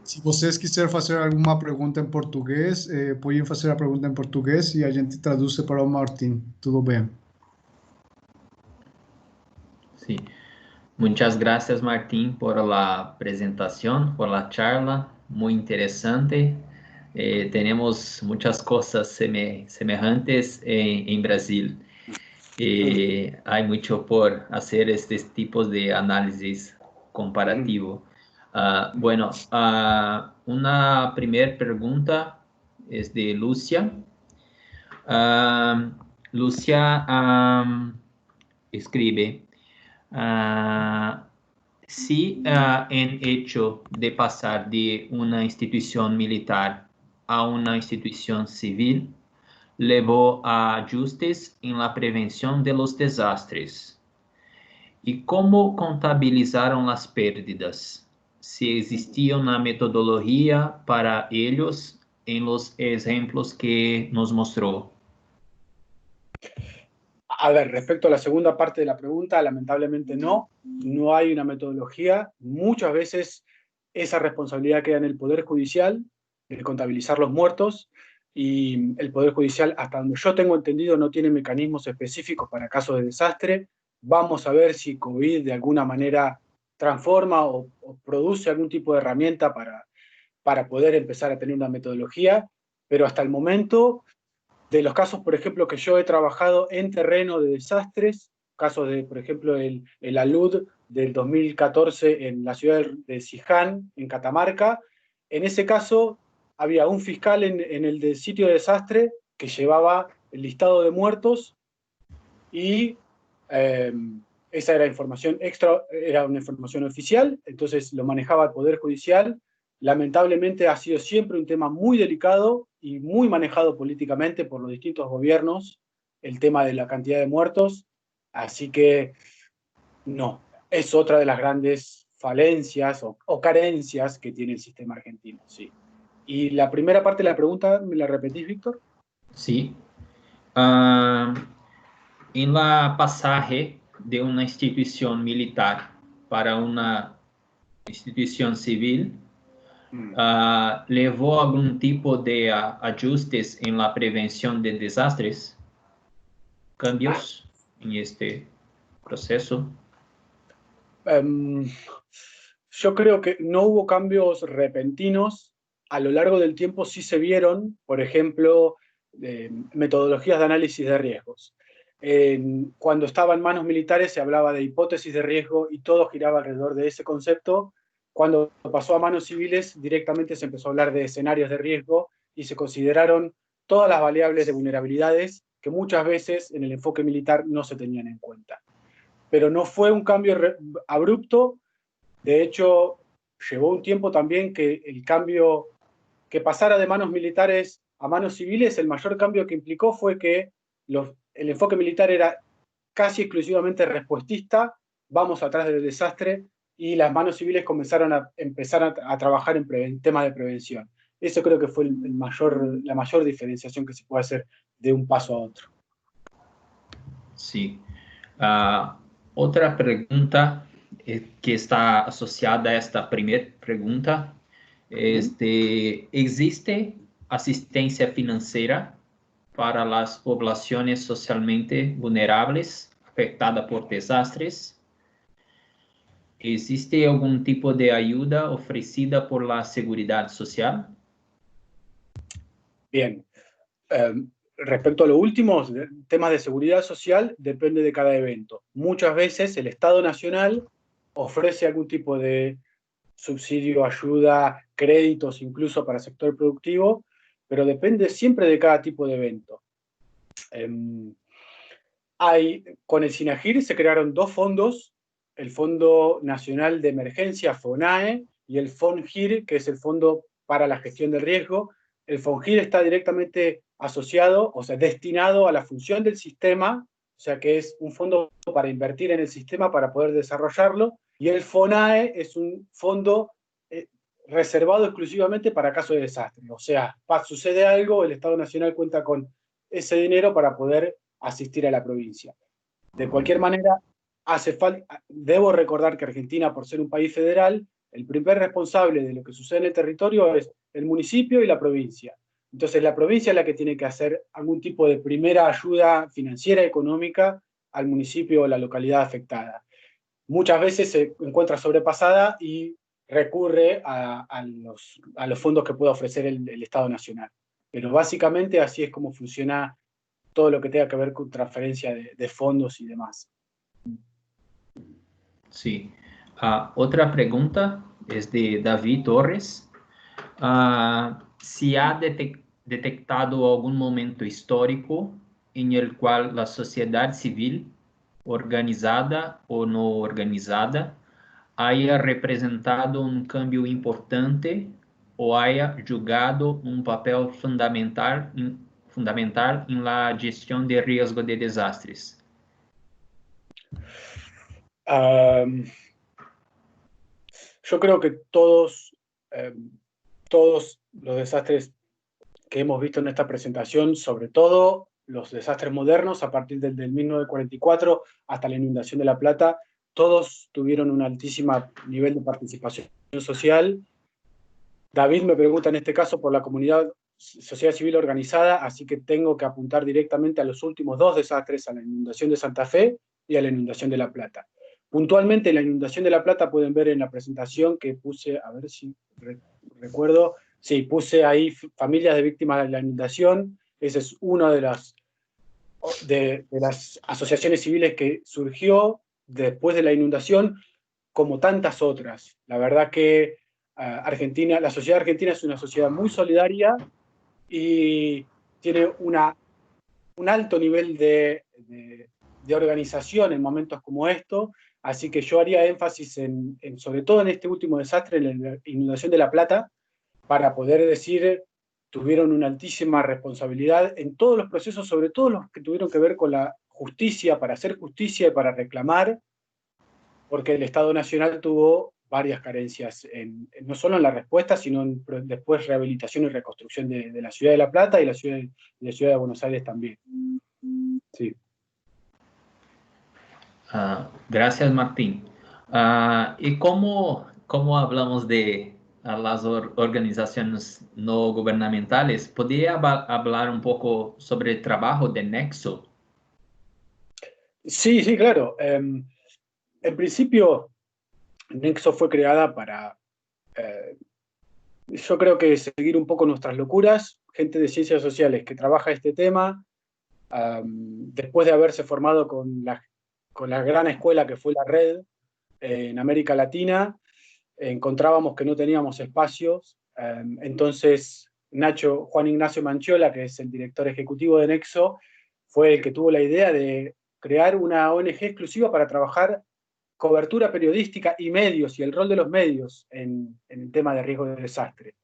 se vocês quiserem fazer alguma pergunta em português, podem fazer a pergunta em português e a gente traduz para o Martín. Tudo bem? Sí. Muchas gracias, Martín, por la presentación, por la charla, muy interesante. Tenemos muchas cosas semejantes en Brasil. Hay mucho por hacer estos tipos de análisis comparativo. Bueno, una primera pregunta es de Lucia. Lucia escribe, si en hecho de pasar de una institución militar a una institución civil llevó a ajustes en la prevención de los desastres. ¿Y cómo contabilizaron las pérdidas? Si existía una metodología para ellos en los ejemplos que nos mostró. A ver, respecto a la segunda parte de la pregunta, lamentablemente no hay una metodología. Muchas veces esa responsabilidad queda en el Poder Judicial, de contabilizar los muertos, y el Poder Judicial, hasta donde yo tengo entendido, no tiene mecanismos específicos para casos de desastre. Vamos a ver si COVID de alguna manera transforma o produce algún tipo de herramienta para poder empezar a tener una metodología, pero hasta el momento, de los casos, por ejemplo, que yo he trabajado en terreno de desastres, casos de, por ejemplo, el alud del 2014 en la ciudad de Siján, en Catamarca, en ese caso había un fiscal en el sitio de desastre que llevaba el listado de muertos y esa era información extra, era una información oficial, entonces lo manejaba el Poder Judicial. Lamentablemente ha sido siempre un tema muy delicado y muy manejado políticamente por los distintos gobiernos, el tema de la cantidad de muertos, así que no, es otra de las grandes falencias o carencias que tiene el sistema argentino, sí. Y la primera parte de la pregunta, ¿me la repetís, Víctor? Sí. En la pasaje de una institución militar para una institución civil, ¿llevó algún tipo de ajustes en la prevención de desastres? ¿Cambios en este proceso? Yo creo que no hubo cambios repentinos. A lo largo del tiempo sí se vieron, por ejemplo, metodologías de análisis de riesgos. Cuando estaba en manos militares se hablaba de hipótesis de riesgo y todo giraba alrededor de ese concepto. Cuando pasó a manos civiles, directamente se empezó a hablar de escenarios de riesgo y se consideraron todas las variables de vulnerabilidades que muchas veces en el enfoque militar no se tenían en cuenta. Pero no fue un cambio abrupto. De hecho, llevó un tiempo también que el cambio, que pasara de manos militares a manos civiles, el mayor cambio que implicó fue que el enfoque militar era casi exclusivamente respuestista, vamos atrás del desastre, y las manos civiles comenzaron a empezar a trabajar en temas de prevención. Eso creo que fue la mayor diferenciación que se puede hacer de un paso a otro. Sí. Otra pregunta que está asociada a esta primera pregunta. ¿Existe asistencia financiera para las poblaciones socialmente vulnerables afectadas por desastres? ¿existe algún tipo de ayuda ofrecida por la Seguridad Social? Bien. Respecto a lo último, temas de seguridad social, depende de cada evento. Muchas veces el Estado Nacional ofrece algún tipo de subsidio, ayuda, créditos incluso para el sector productivo, pero depende siempre de cada tipo de evento. Con el SINAGIR se crearon dos fondos, el Fondo Nacional de Emergencia, FONAE, y el FONGIR, que es el Fondo para la Gestión del Riesgo. El FONGIR está directamente asociado, o sea, destinado a la función del sistema, o sea, que es un fondo para invertir en el sistema para poder desarrollarlo, y el FONAE es un fondo reservado exclusivamente para casos de desastre. O sea, sucede algo, el Estado Nacional cuenta con ese dinero para poder asistir a la provincia. De cualquier manera, debo recordar que Argentina, por ser un país federal, el primer responsable de lo que sucede en el territorio es el municipio y la provincia. Entonces, la provincia es la que tiene que hacer algún tipo de primera ayuda financiera, económica, al municipio o la localidad afectada. Muchas veces se encuentra sobrepasada y recurre a los fondos que puede ofrecer el Estado Nacional. Pero básicamente así es como funciona todo lo que tenga que ver con transferencia de fondos y demás. Sí. Otra pregunta es de David Torres. ¿Se ha detectado algún momento histórico en el cual la sociedad civil, organizada o no organizada, haya representado un cambio importante o haya jugado un papel fundamental en la gestión de riesgo de desastres? Yo creo que todos los desastres que hemos visto en esta presentación, sobre todo los desastres modernos, a partir del 1944 hasta la inundación de La Plata, todos tuvieron un altísimo nivel de participación social. David me pregunta en este caso por la sociedad civil organizada, así que tengo que apuntar directamente a los últimos dos desastres, a la inundación de Santa Fe y a la inundación de La Plata. Puntualmente, la inundación de La Plata pueden ver en la presentación que puse, a ver si recuerdo, sí, puse ahí familias de víctimas de la inundación. Esa es una de las asociaciones civiles que surgió después de la inundación, como tantas otras. La verdad que Argentina, la sociedad argentina es una sociedad muy solidaria y tiene un alto nivel de organización en momentos como estos, así que yo haría énfasis sobre todo en este último desastre, en la inundación de La Plata, para poder decir tuvieron una altísima responsabilidad en todos los procesos, sobre todo los que tuvieron que ver con la justicia, para hacer justicia y para reclamar, porque el Estado Nacional tuvo varias carencias, no solo en la respuesta, sino después rehabilitación y reconstrucción de la ciudad de La Plata y la ciudad de Buenos Aires también. Sí. Gracias, Martín. ¿Y cómo hablamos de las organizaciones no gubernamentales? ¿Podría hablar un poco sobre el trabajo de Nexo? Sí, sí, claro. En principio, Nexo fue creada para, yo creo que seguir un poco nuestras locuras, gente de ciencias sociales que trabaja este tema, después de haberse formado con la gran escuela que fue la Red en América Latina, encontrábamos que no teníamos espacios, entonces Juan Ignacio Manchiola, que es el director ejecutivo de Nexo, fue el que tuvo la idea de crear una ONG exclusiva para trabajar cobertura periodística y medios, y el rol de los medios en el tema de riesgo de desastre.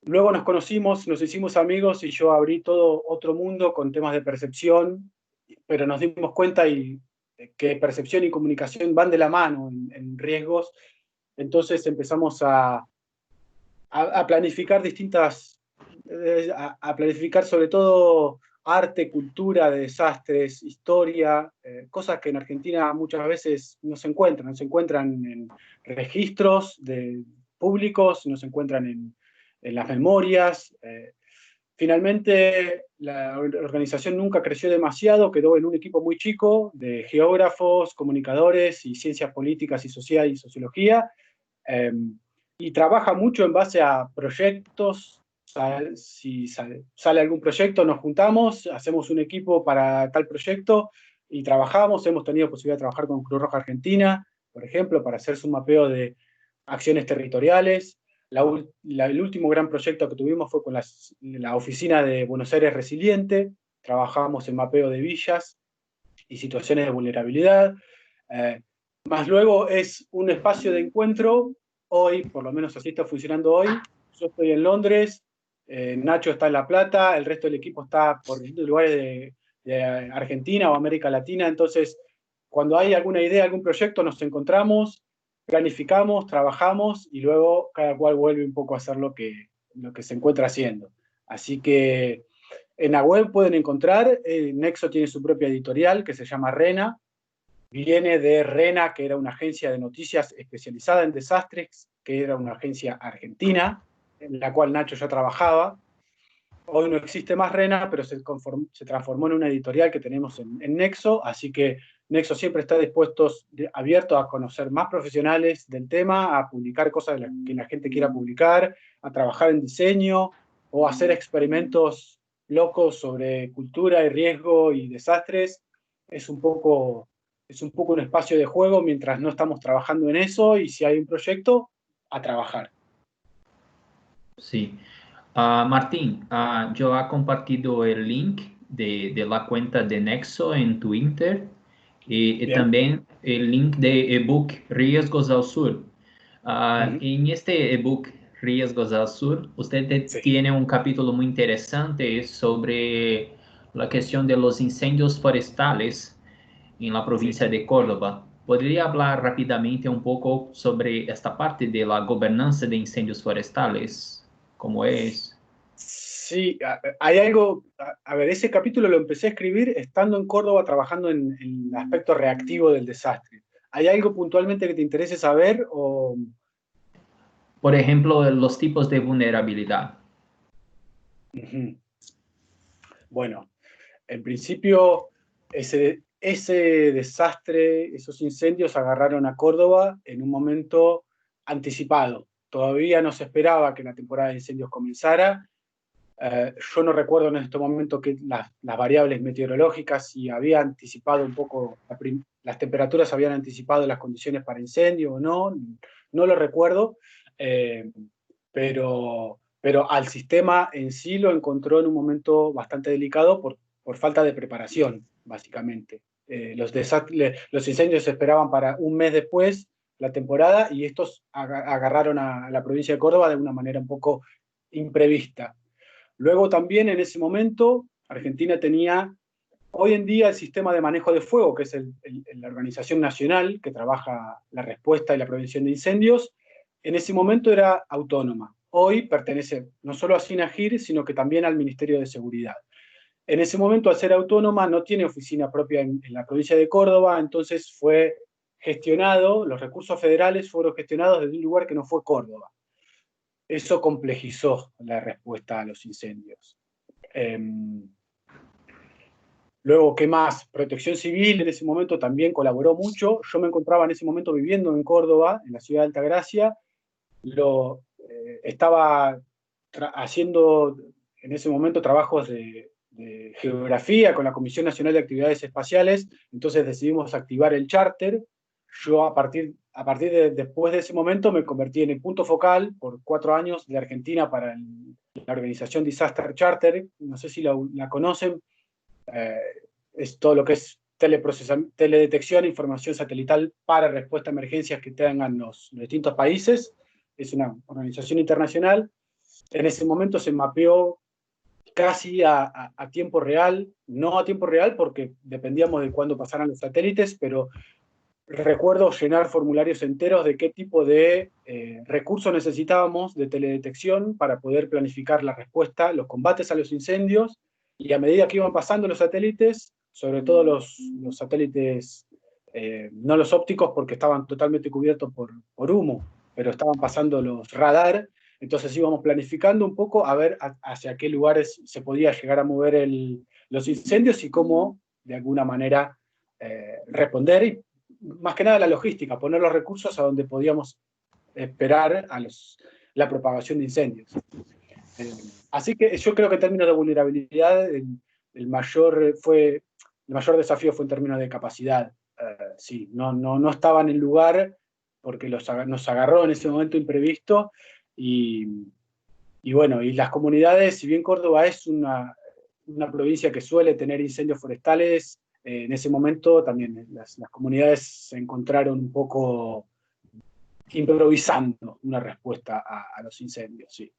Luego nos conocimos, nos hicimos amigos y yo abrí todo otro mundo con temas de percepción, pero nos dimos cuenta que percepción y comunicación van de la mano en riesgos. Entonces empezamos a planificar a planificar sobre todo arte, cultura de desastres, historia, cosas que en Argentina muchas veces no se encuentran en registros públicos, no se encuentran en las memorias. Finalmente, la organización nunca creció demasiado, quedó en un equipo muy chico de geógrafos, comunicadores y ciencias políticas y social y sociología, y trabaja mucho en base a proyectos. Si sale algún proyecto, nos juntamos, hacemos un equipo para tal proyecto y trabajamos. Hemos tenido posibilidad de trabajar con Cruz Roja Argentina, por ejemplo, para hacer un mapeo de acciones territoriales. El último gran proyecto que tuvimos fue con la oficina de Buenos Aires Resiliente. Trabajamos en mapeo de villas y situaciones de vulnerabilidad. Más luego es un espacio de encuentro. Hoy, por lo menos así está funcionando hoy. Yo estoy en Londres, Nacho está en La Plata, el resto del equipo está por lugares de Argentina o América Latina. Entonces, cuando hay alguna idea, algún proyecto, nos encontramos, planificamos, trabajamos y luego cada cual vuelve un poco a hacer lo que se encuentra haciendo. Así que en la web pueden encontrar, Nexo tiene su propia editorial que se llama RENA, viene de RENA, que era una agencia de noticias especializada en desastres, que era una agencia argentina, en la cual Nacho ya trabajaba. Hoy no existe más RENA, pero se transformó en una editorial que tenemos en Nexo, así que Nexo siempre está abierto a conocer más profesionales del tema, a publicar cosas que la gente quiera publicar, a trabajar en diseño o a hacer experimentos locos sobre cultura y riesgo y desastres. Es un poco un espacio de juego mientras no estamos trabajando en eso, y si hay un proyecto, a trabajar. Sí. Martín, yo he compartido el link de la cuenta de Nexo en Twitter y también el link de ebook Riesgos al Sur. En este ebook Riesgos al Sur, usted tiene un capítulo muy interesante sobre la cuestión de los incendios forestales en la provincia de Córdoba. ¿Podría hablar rápidamente un poco sobre esta parte de la gobernanza de incendios forestales? ¿Cómo es? Sí, hay algo, a ver, ese capítulo lo empecé a escribir estando en Córdoba trabajando en el aspecto reactivo del desastre. ¿Hay algo puntualmente que te interese saber? Por ejemplo, los tipos de vulnerabilidad. Bueno, en principio, ese desastre, esos incendios agarraron a Córdoba en un momento anticipado. Todavía no se esperaba que la temporada de incendios comenzara. Yo no recuerdo en este momento que las variables meteorológicas, si había anticipado un poco, las temperaturas habían anticipado las condiciones para incendio o no lo recuerdo, pero al sistema en sí lo encontró en un momento bastante delicado por falta de preparación, básicamente. Los incendios se esperaban para un mes después la temporada, y estos agarraron a la provincia de Córdoba de una manera un poco imprevista. Luego también en ese momento Argentina tenía, hoy en día, el sistema de manejo de fuego, que es la organización nacional que trabaja la respuesta y la prevención de incendios. En ese momento era autónoma. Hoy pertenece no solo a SINAGIR, sino que también al Ministerio de Seguridad. En ese momento, al ser autónoma, no tiene oficina propia en la provincia de Córdoba, entonces fue gestionado, los recursos federales fueron gestionados desde un lugar que no fue Córdoba. Eso complejizó la respuesta a los incendios. Luego, ¿qué más? Protección Civil en ese momento también colaboró mucho. Yo me encontraba en ese momento viviendo en Córdoba, en la ciudad de Altagracia. Estaba haciendo en ese momento trabajos de geografía con la Comisión Nacional de Actividades Espaciales, entonces decidimos activar el charter. Yo a partir de después de ese momento me convertí en el punto focal por 4 años de Argentina para la organización Disaster Charter. No sé si la conocen. Es todo lo que es teledetección e información satelital para respuesta a emergencias que tengan los distintos países. Es una organización internacional. En ese momento se mapeó casi a tiempo real, no a tiempo real porque dependíamos de cuándo pasaran los satélites, pero recuerdo llenar formularios enteros de qué tipo de recursos necesitábamos de teledetección para poder planificar la respuesta, los combates a los incendios, y a medida que iban pasando los satélites, sobre todo los satélites, no los ópticos porque estaban totalmente cubiertos por humo, pero estaban pasando los radar, Entonces íbamos planificando un poco a ver hacia qué lugares se podía llegar a mover los incendios y cómo, de alguna manera, responder, y más que nada la logística, poner los recursos a donde podíamos esperar la propagación de incendios. Así que yo creo que en términos de vulnerabilidad, el mayor desafío fue en términos de capacidad. Sí, no estaba en el lugar porque nos agarró en ese momento imprevisto, y bueno, y las comunidades, si bien Córdoba es una provincia que suele tener incendios forestales, en ese momento también las comunidades se encontraron un poco improvisando una respuesta a los incendios, sí.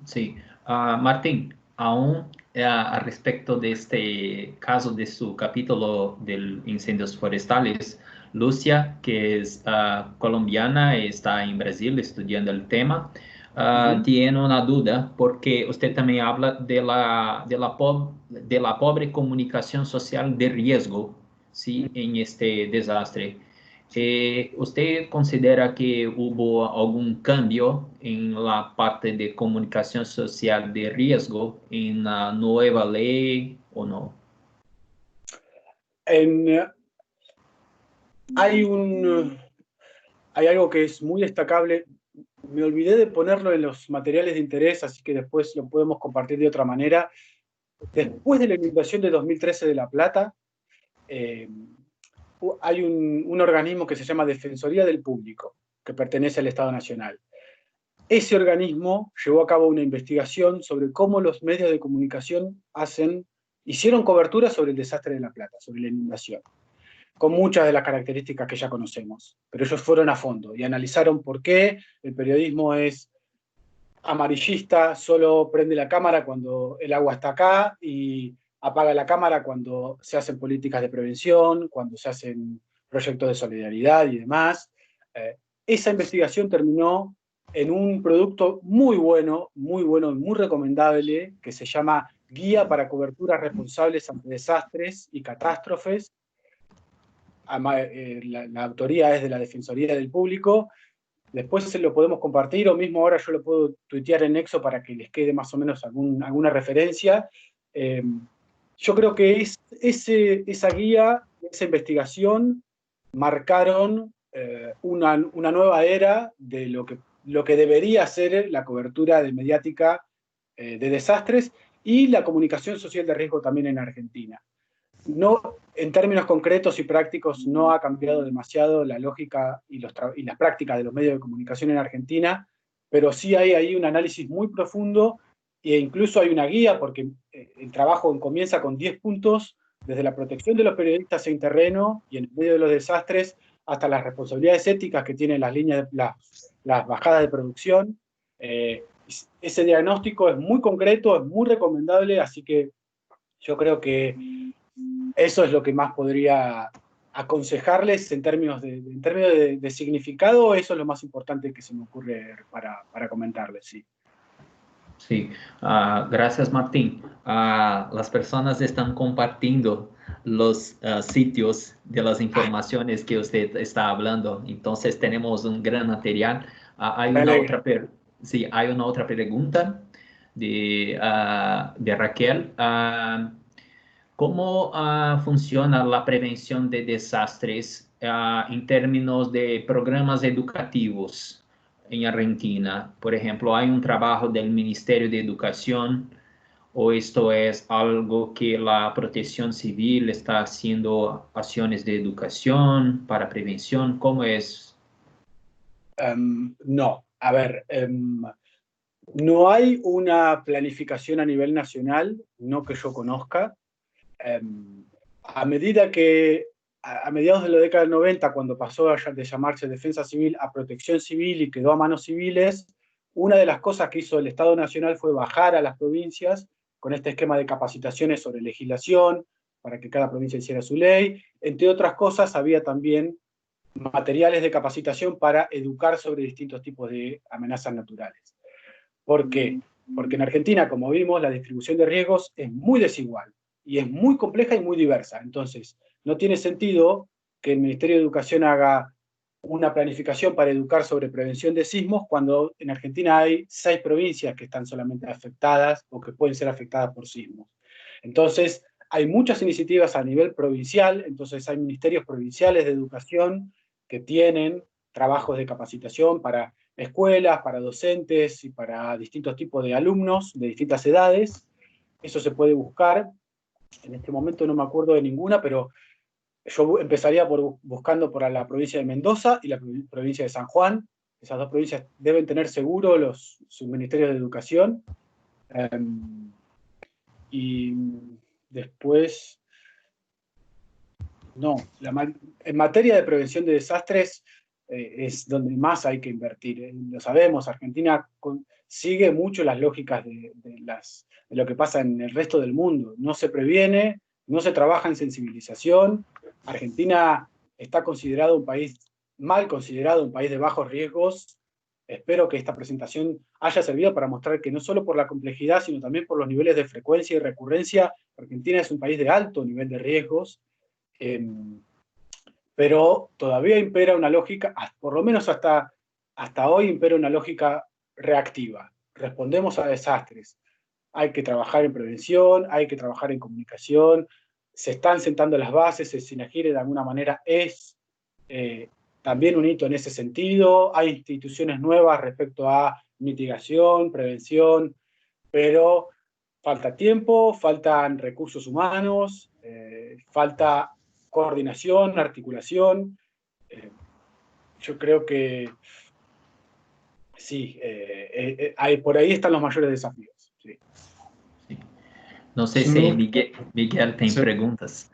Sí, Martín, aún a respecto de este caso de su capítulo de incendios forestales, Lucia, que es colombiana, está en Brasil estudiando el tema, tiene una duda porque usted también habla de la pobre comunicación social de riesgo, ¿sí? En este desastre. ¿Usted considera que hubo algún cambio en la parte de comunicación social de riesgo en la nueva ley o no? Hay algo que es muy destacable. Me olvidé de ponerlo en los materiales de interés, así que después lo podemos compartir de otra manera. Después de la inundación de 2013 de La Plata, hay un organismo que se llama Defensoría del Público, que pertenece al Estado Nacional. Ese organismo llevó a cabo una investigación sobre cómo los medios de comunicación hicieron cobertura sobre el desastre de La Plata, sobre la inundación, con muchas de las características que ya conocemos. Pero ellos fueron a fondo y analizaron por qué el periodismo es amarillista, solo prende la cámara cuando el agua está acá y apaga la cámara cuando se hacen políticas de prevención, cuando se hacen proyectos de solidaridad y demás. Esa investigación terminó en un producto muy bueno y muy recomendable, que se llama Guía para Coberturas Responsables ante Desastres y Catástrofes. La autoría es de la Defensoría del Público. Después se lo podemos compartir, o mismo ahora yo lo puedo tuitear en Nexo para que les quede más o menos alguna referencia. Yo creo que esa guía, esa investigación, marcaron una nueva era de lo que debería ser la cobertura mediática de desastres y la comunicación social de riesgo también en Argentina. No, en términos concretos y prácticos, no ha cambiado demasiado la lógica y las prácticas de los medios de comunicación en Argentina, pero sí hay ahí un análisis muy profundo, e incluso hay una guía, porque el trabajo comienza con 10 puntos, desde la protección de los periodistas en terreno y en medio de los desastres, hasta las responsabilidades éticas que tienen las bajadas de producción. Ese diagnóstico es muy concreto, es muy recomendable, así que yo creo que eso es lo que más podría aconsejarles en términos de significado. Eso es lo más importante que se me ocurre para comentarles, sí. Sí, gracias Martín. Las personas están compartiendo los sitios de las informaciones que usted está hablando, entonces tenemos un gran material. Hay una otra pregunta de Raquel. ¿Cómo funciona la prevención de desastres en términos de programas educativos en Argentina? Por ejemplo, ¿hay un trabajo del Ministerio de Educación o esto es algo que la Protección Civil está haciendo acciones de educación para prevención? ¿Cómo es? No, a ver, no hay una planificación a nivel nacional, no que yo conozca. A medida que, a mediados de la década del 90, cuando pasó de llamarse Defensa Civil a Protección Civil y quedó a manos civiles, una de las cosas que hizo el Estado Nacional fue bajar a las provincias con este esquema de capacitaciones sobre legislación, para que cada provincia hiciera su ley. Entre otras cosas, había también materiales de capacitación para educar sobre distintos tipos de amenazas naturales. ¿Por qué? Porque en Argentina, como vimos, la distribución de riesgos es muy desigual y es muy compleja y muy diversa. Entonces, no tiene sentido que el Ministerio de Educación haga una planificación para educar sobre prevención de sismos cuando en Argentina hay 6 provincias que están solamente afectadas o que pueden ser afectadas por sismos. Entonces, hay muchas iniciativas a nivel provincial, entonces hay ministerios provinciales de educación que tienen trabajos de capacitación para escuelas, para docentes y para distintos tipos de alumnos de distintas edades. Eso se puede buscar. En este momento no me acuerdo de ninguna, pero yo empezaría buscando por la provincia de Mendoza y la provincia de San Juan. Esas 2 provincias deben tener seguro sus ministerios de educación. Y después, no, en materia de prevención de desastres es donde más hay que invertir. Lo sabemos, Argentina sigue mucho las lógicas de lo que pasa en el resto del mundo. No se previene, no se trabaja en sensibilización. Argentina está considerado un país, mal considerado un país de bajos riesgos. Espero que esta presentación haya servido para mostrar que no solo por la complejidad, sino también por los niveles de frecuencia y recurrencia, Argentina es un país de alto nivel de riesgos, pero todavía impera una lógica, por lo menos hasta hoy impera una lógica reactiva. Respondemos a desastres. Hay que trabajar en prevención, hay que trabajar en comunicación, se están sentando las bases, el SINAGIRE de alguna manera es también un hito en ese sentido, hay instituciones nuevas respecto a mitigación, prevención, pero falta tiempo, faltan recursos humanos, falta coordinación, articulación. Yo creo que sí, por ahí están los mayores desafíos. Sí. No sé si Miguel tiene preguntas.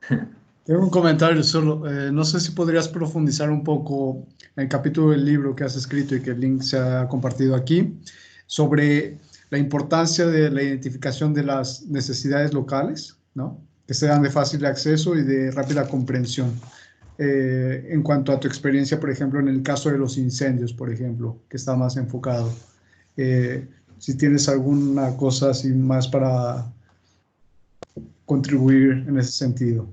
Tengo un comentario solo. No sé si podrías profundizar un poco en el capítulo del libro que has escrito y que el link se ha compartido aquí, sobre la importancia de la identificación de las necesidades locales, ¿no? Que sean de fácil acceso y de rápida comprensión. En cuanto a tu experiencia, por ejemplo, en el caso de los incendios, por ejemplo, que está más enfocado. Si tienes alguna cosa así más para contribuir en ese sentido.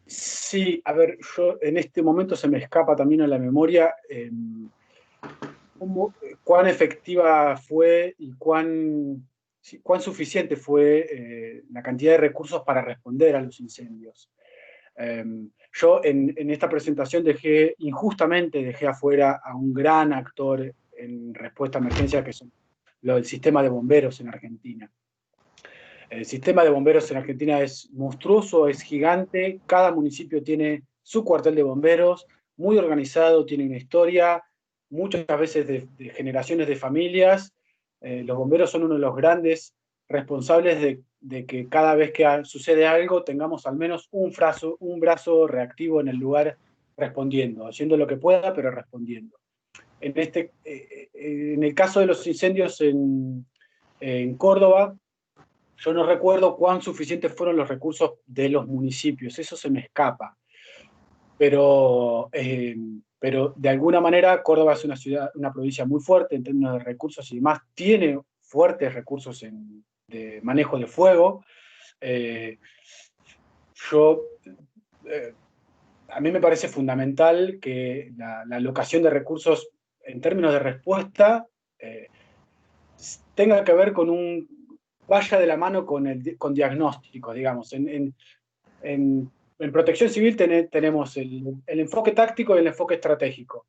Sí, a ver, yo en este momento se me escapa también a la memoria cuán efectiva fue y cuán suficiente fue la cantidad de recursos para responder a los incendios. Yo en esta presentación injustamente dejé afuera a un gran actor en respuesta a emergencia, que son el sistema de bomberos en Argentina. El sistema de bomberos en Argentina es monstruoso, es gigante, cada municipio tiene su cuartel de bomberos, muy organizado, tiene una historia, muchas veces de generaciones de familias. Los bomberos son uno de los grandes responsables de que cada vez que sucede algo tengamos al menos un brazo reactivo en el lugar respondiendo, haciendo lo que pueda, pero respondiendo. En el caso de los incendios en Córdoba, yo no recuerdo cuán suficientes fueron los recursos de los municipios, eso se me escapa. Pero de alguna manera Córdoba es una provincia muy fuerte en términos de recursos y demás, tiene fuertes recursos de manejo de fuego. A mí me parece fundamental que la alocación de recursos en términos de respuesta tenga que ver vaya de la mano con diagnósticos, digamos. En protección civil tenemos el enfoque táctico y el enfoque estratégico.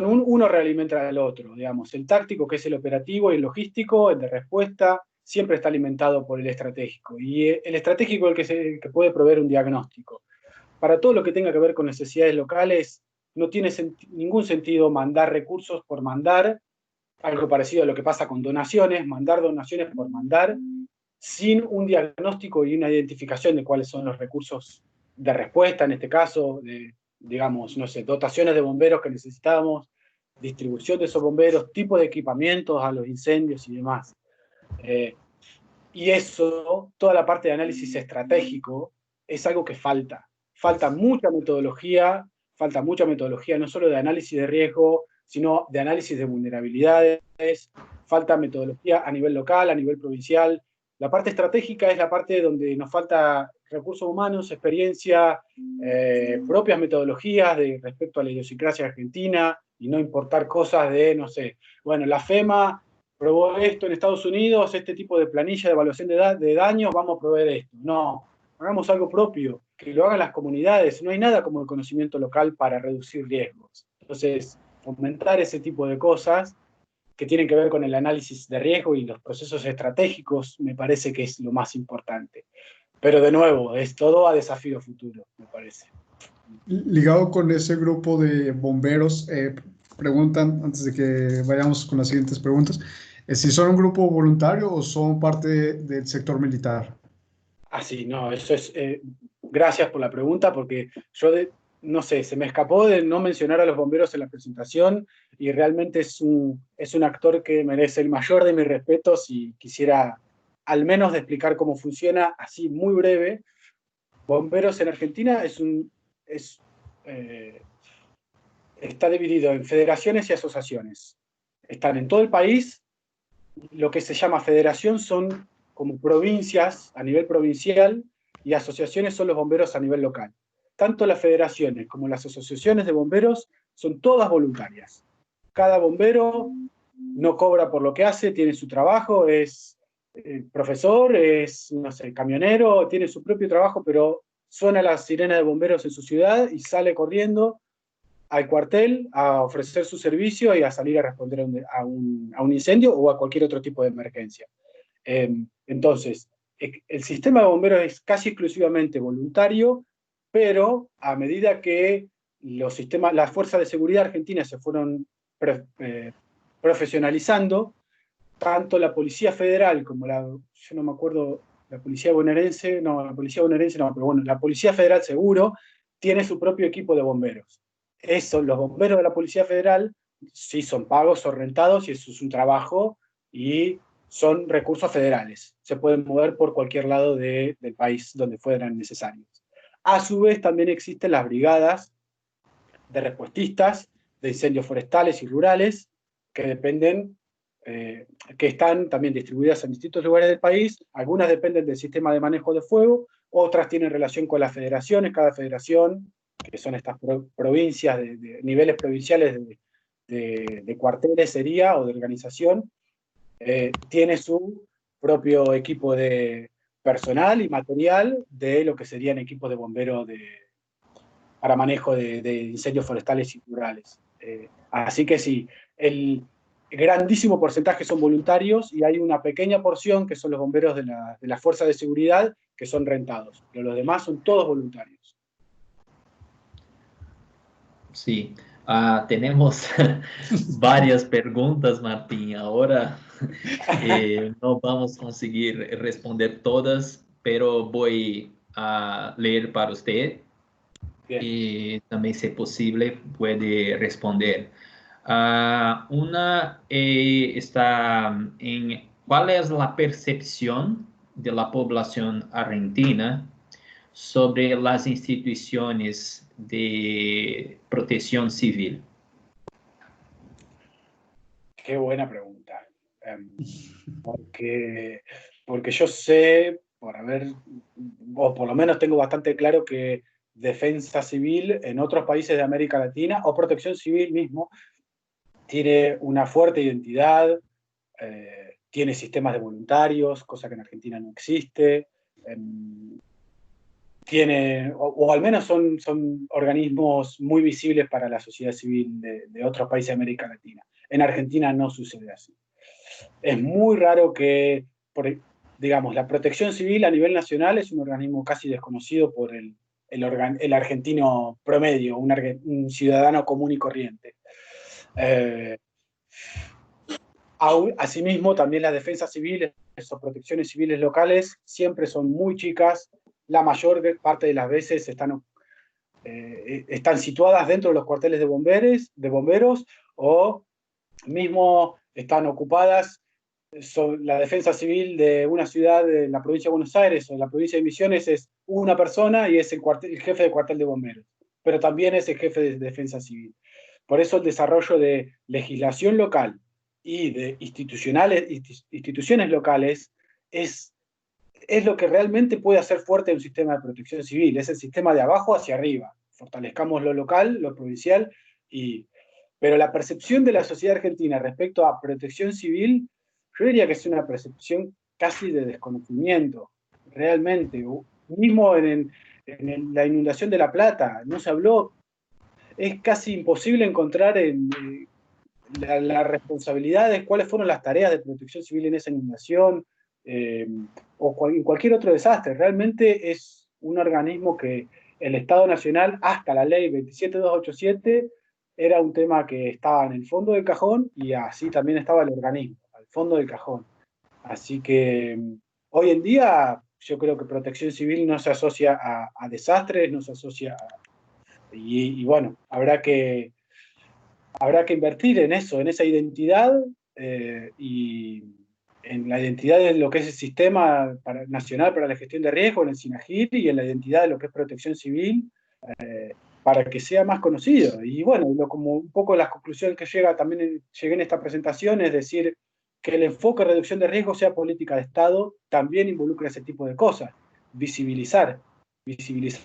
Uno realimenta al otro, digamos. El táctico, que es el operativo y el logístico, el de respuesta, siempre está alimentado por el estratégico. Y el estratégico es el que puede proveer un diagnóstico. Para todo lo que tenga que ver con necesidades locales, no tiene ningún sentido mandar recursos por mandar, algo parecido a lo que pasa con donaciones, mandar donaciones por mandar, sin un diagnóstico y una identificación de cuáles son los recursos de respuesta, en este caso, digamos, no sé, dotaciones de bomberos que necesitamos, distribución de esos bomberos, tipo de equipamientos a los incendios y demás. Y eso, toda la parte de análisis estratégico, es algo que falta. Falta mucha metodología no solo de análisis de riesgo, sino de análisis de vulnerabilidades, falta metodología a nivel local, a nivel provincial. La parte estratégica es la parte donde nos falta recursos humanos, experiencia, propias metodologías respecto a la idiosincrasia argentina y no importar cosas de, no sé, bueno, la FEMA probó esto en Estados Unidos, este tipo de planilla de evaluación de daños, vamos a proveer esto. No, hagamos algo propio, que lo hagan las comunidades. No hay nada como el conocimiento local para reducir riesgos. Entonces, fomentar ese tipo de cosas que tienen que ver con el análisis de riesgo y los procesos estratégicos, me parece que es lo más importante. Pero de nuevo, es todo a desafío futuro, me parece. Ligado con ese grupo de bomberos, preguntan, antes de que vayamos con las siguientes preguntas, si son un grupo voluntario o son parte del sector militar. Ah, sí, no, eso es... gracias por la pregunta, porque yo no sé, se me escapó de no mencionar a los bomberos en la presentación y realmente es un actor que merece el mayor de mis respetos y quisiera al menos de explicar cómo funciona, así muy breve. Bomberos en Argentina está dividido en federaciones y asociaciones. Están en todo el país. Lo que se llama federación son como provincias a nivel provincial y asociaciones son los bomberos a nivel local. Tanto las federaciones como las asociaciones de bomberos son todas voluntarias. Cada bombero no cobra por lo que hace, tiene su trabajo, es profesor, es, no sé, camionero, tiene su propio trabajo, pero suena la sirena de bomberos en su ciudad y sale corriendo al cuartel a ofrecer su servicio y a salir a responder a un incendio o a cualquier otro tipo de emergencia. Entonces, el sistema de bomberos es casi exclusivamente voluntario, pero a medida que las fuerzas de seguridad argentinas se fueron profesionalizando, tanto la Policía Federal como yo no me acuerdo, la Policía Bonaerense, pero bueno, la Policía Federal seguro tiene su propio equipo de bomberos. Los bomberos de la Policía Federal sí son pagos, son rentados y eso es un trabajo y son recursos federales. Se pueden mover por cualquier lado del país donde fueran necesarios. A su vez también existen las brigadas de respuestistas de incendios forestales y rurales que dependen, que están también distribuidas en distintos lugares del país. Algunas dependen del sistema de manejo de fuego, otras tienen relación con las federaciones. Cada federación, que son estas provincias, de niveles provinciales de cuarteles sería, o de organización, tiene su propio equipo de personal y material de lo que serían equipos de bomberos para manejo de incendios forestales y rurales. Así que sí, el grandísimo porcentaje son voluntarios y hay una pequeña porción que son los bomberos de la fuerza de seguridad que son rentados, pero los demás son todos voluntarios. Sí, tenemos varias preguntas, Martín. Ahora no vamos a conseguir responder todas, pero voy a leer para usted. Bien. Y también, si posible, puede responder. Una está en ¿cuál es la percepción de la población argentina sobre las instituciones de protección civil? Qué buena pregunta. Porque yo sé, o por lo menos tengo bastante claro que defensa civil en otros países de América Latina, o protección civil mismo, tiene una fuerte identidad, tiene sistemas de voluntarios, cosa que en Argentina no existe, o al menos son organismos muy visibles para la sociedad civil de otros países de América Latina. En Argentina no sucede así. Es muy raro que, digamos, la protección civil a nivel nacional es un organismo casi desconocido por el argentino promedio, un ciudadano común y corriente. Asimismo, también las defensas civiles o protecciones civiles locales siempre son muy chicas. La mayor parte de las veces están situadas dentro de los cuarteles de bomberos o mismo están ocupadas. La defensa civil de una ciudad de la provincia de Buenos Aires o de la provincia de Misiones es una persona y es el jefe de cuartel de bomberos, pero también es el jefe de defensa civil. Por eso el desarrollo de legislación local y de instituciones locales es es lo que realmente puede hacer fuerte un sistema de protección civil, es el sistema de abajo hacia arriba. Fortalezcamos lo local, lo provincial, pero la percepción de la sociedad argentina respecto a protección civil, yo diría que es una percepción casi de desconocimiento, realmente. Mismo en la inundación de La Plata, no se habló, es casi imposible encontrar la responsabilidad de cuáles fueron las tareas de protección civil en esa inundación, o en cualquier otro desastre. Realmente es un organismo que el Estado Nacional, hasta la ley 27287, era un tema que estaba en el fondo del cajón, y así también estaba el organismo, al fondo del cajón. Así que hoy en día yo creo que protección civil no se asocia a desastres, no se asocia y bueno, habrá que invertir en eso, en esa identidad, y en la identidad de lo que es el Sistema Nacional para la Gestión de Riesgo, en el SINAGIR, y en la identidad de lo que es protección civil, para que sea más conocido. Y bueno, como un poco la conclusión que llegué en esta presentación, es decir, que el enfoque de reducción de riesgo sea política de Estado, también involucra ese tipo de cosas, visibilizar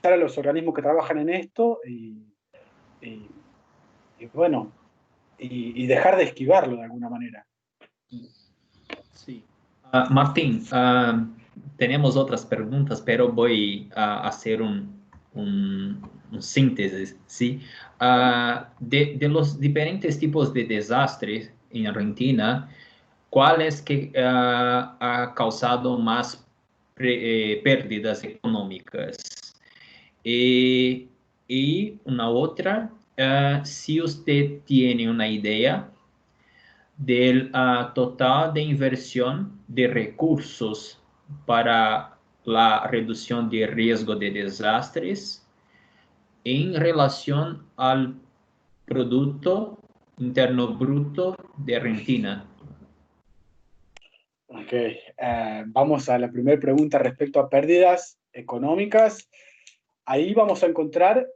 a los organismos que trabajan en esto, y bueno, y dejar de esquivarlo de alguna manera. Sí. Martín, tenemos otras preguntas, pero voy a hacer un síntesis, ¿sí? De los diferentes tipos de desastres en Argentina, ¿cuál es que ha causado más pérdidas económicas? Y una otra, si usted tiene una idea del total de inversión de recursos para la reducción de riesgo de desastres en relación al Producto Interno Bruto de Argentina. Ok, vamos a la primera pregunta respecto a pérdidas económicas. Ahí vamos a encontrar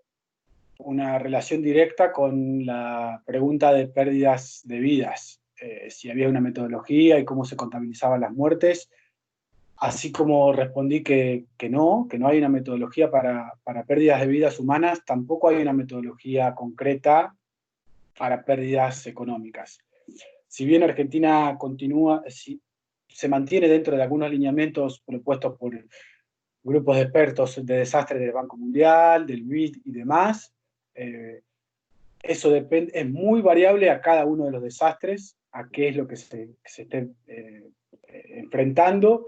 una relación directa con la pregunta de pérdidas de vidas, si había una metodología y cómo se contabilizaban las muertes. Así como respondí que no hay una metodología para pérdidas de vidas humanas, tampoco hay una metodología concreta para pérdidas económicas. Si bien Argentina se mantiene dentro de algunos lineamientos propuestos por grupos de expertos de desastres del Banco Mundial, del BID y demás, eso es muy variable a cada uno de los desastres, a qué es lo que se esté enfrentando.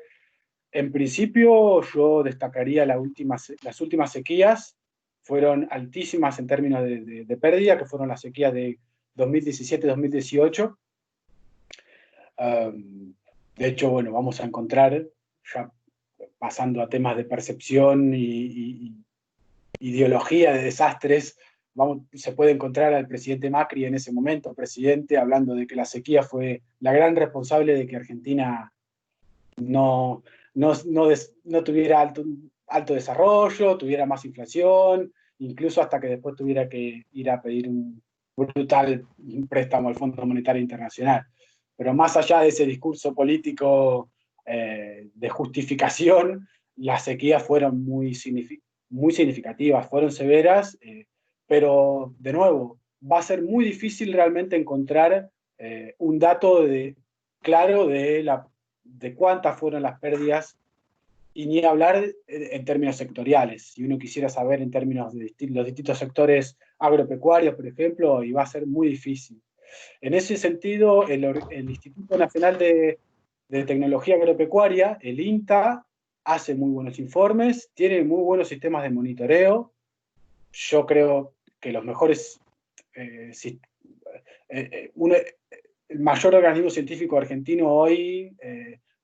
En principio, yo destacaría las últimas sequías, fueron altísimas en términos de pérdida, que fueron las sequías de 2017-2018. De hecho, bueno, vamos a encontrar, ya pasando a temas de percepción y ideología de desastres, se puede encontrar al presidente Macri en ese momento, presidente, hablando de que la sequía fue la gran responsable de que Argentina no tuviera alto desarrollo, tuviera más inflación, incluso hasta que después tuviera que ir a pedir un brutal préstamo al Fondo Monetario Internacional. Pero más allá de ese discurso político de justificación, las sequías fueron muy significativas, fueron severas, pero de nuevo, va a ser muy difícil realmente encontrar un dato claro de cuántas fueron las pérdidas, y ni hablar en términos sectoriales. Si uno quisiera saber en términos de los distintos sectores agropecuarios, por ejemplo, y va a ser muy difícil. En ese sentido, el Instituto Nacional de Tecnología Agropecuaria, el INTA, hace muy buenos informes, tiene muy buenos sistemas de monitoreo. Yo creo que los mejores, el mayor organismo científico argentino hoy,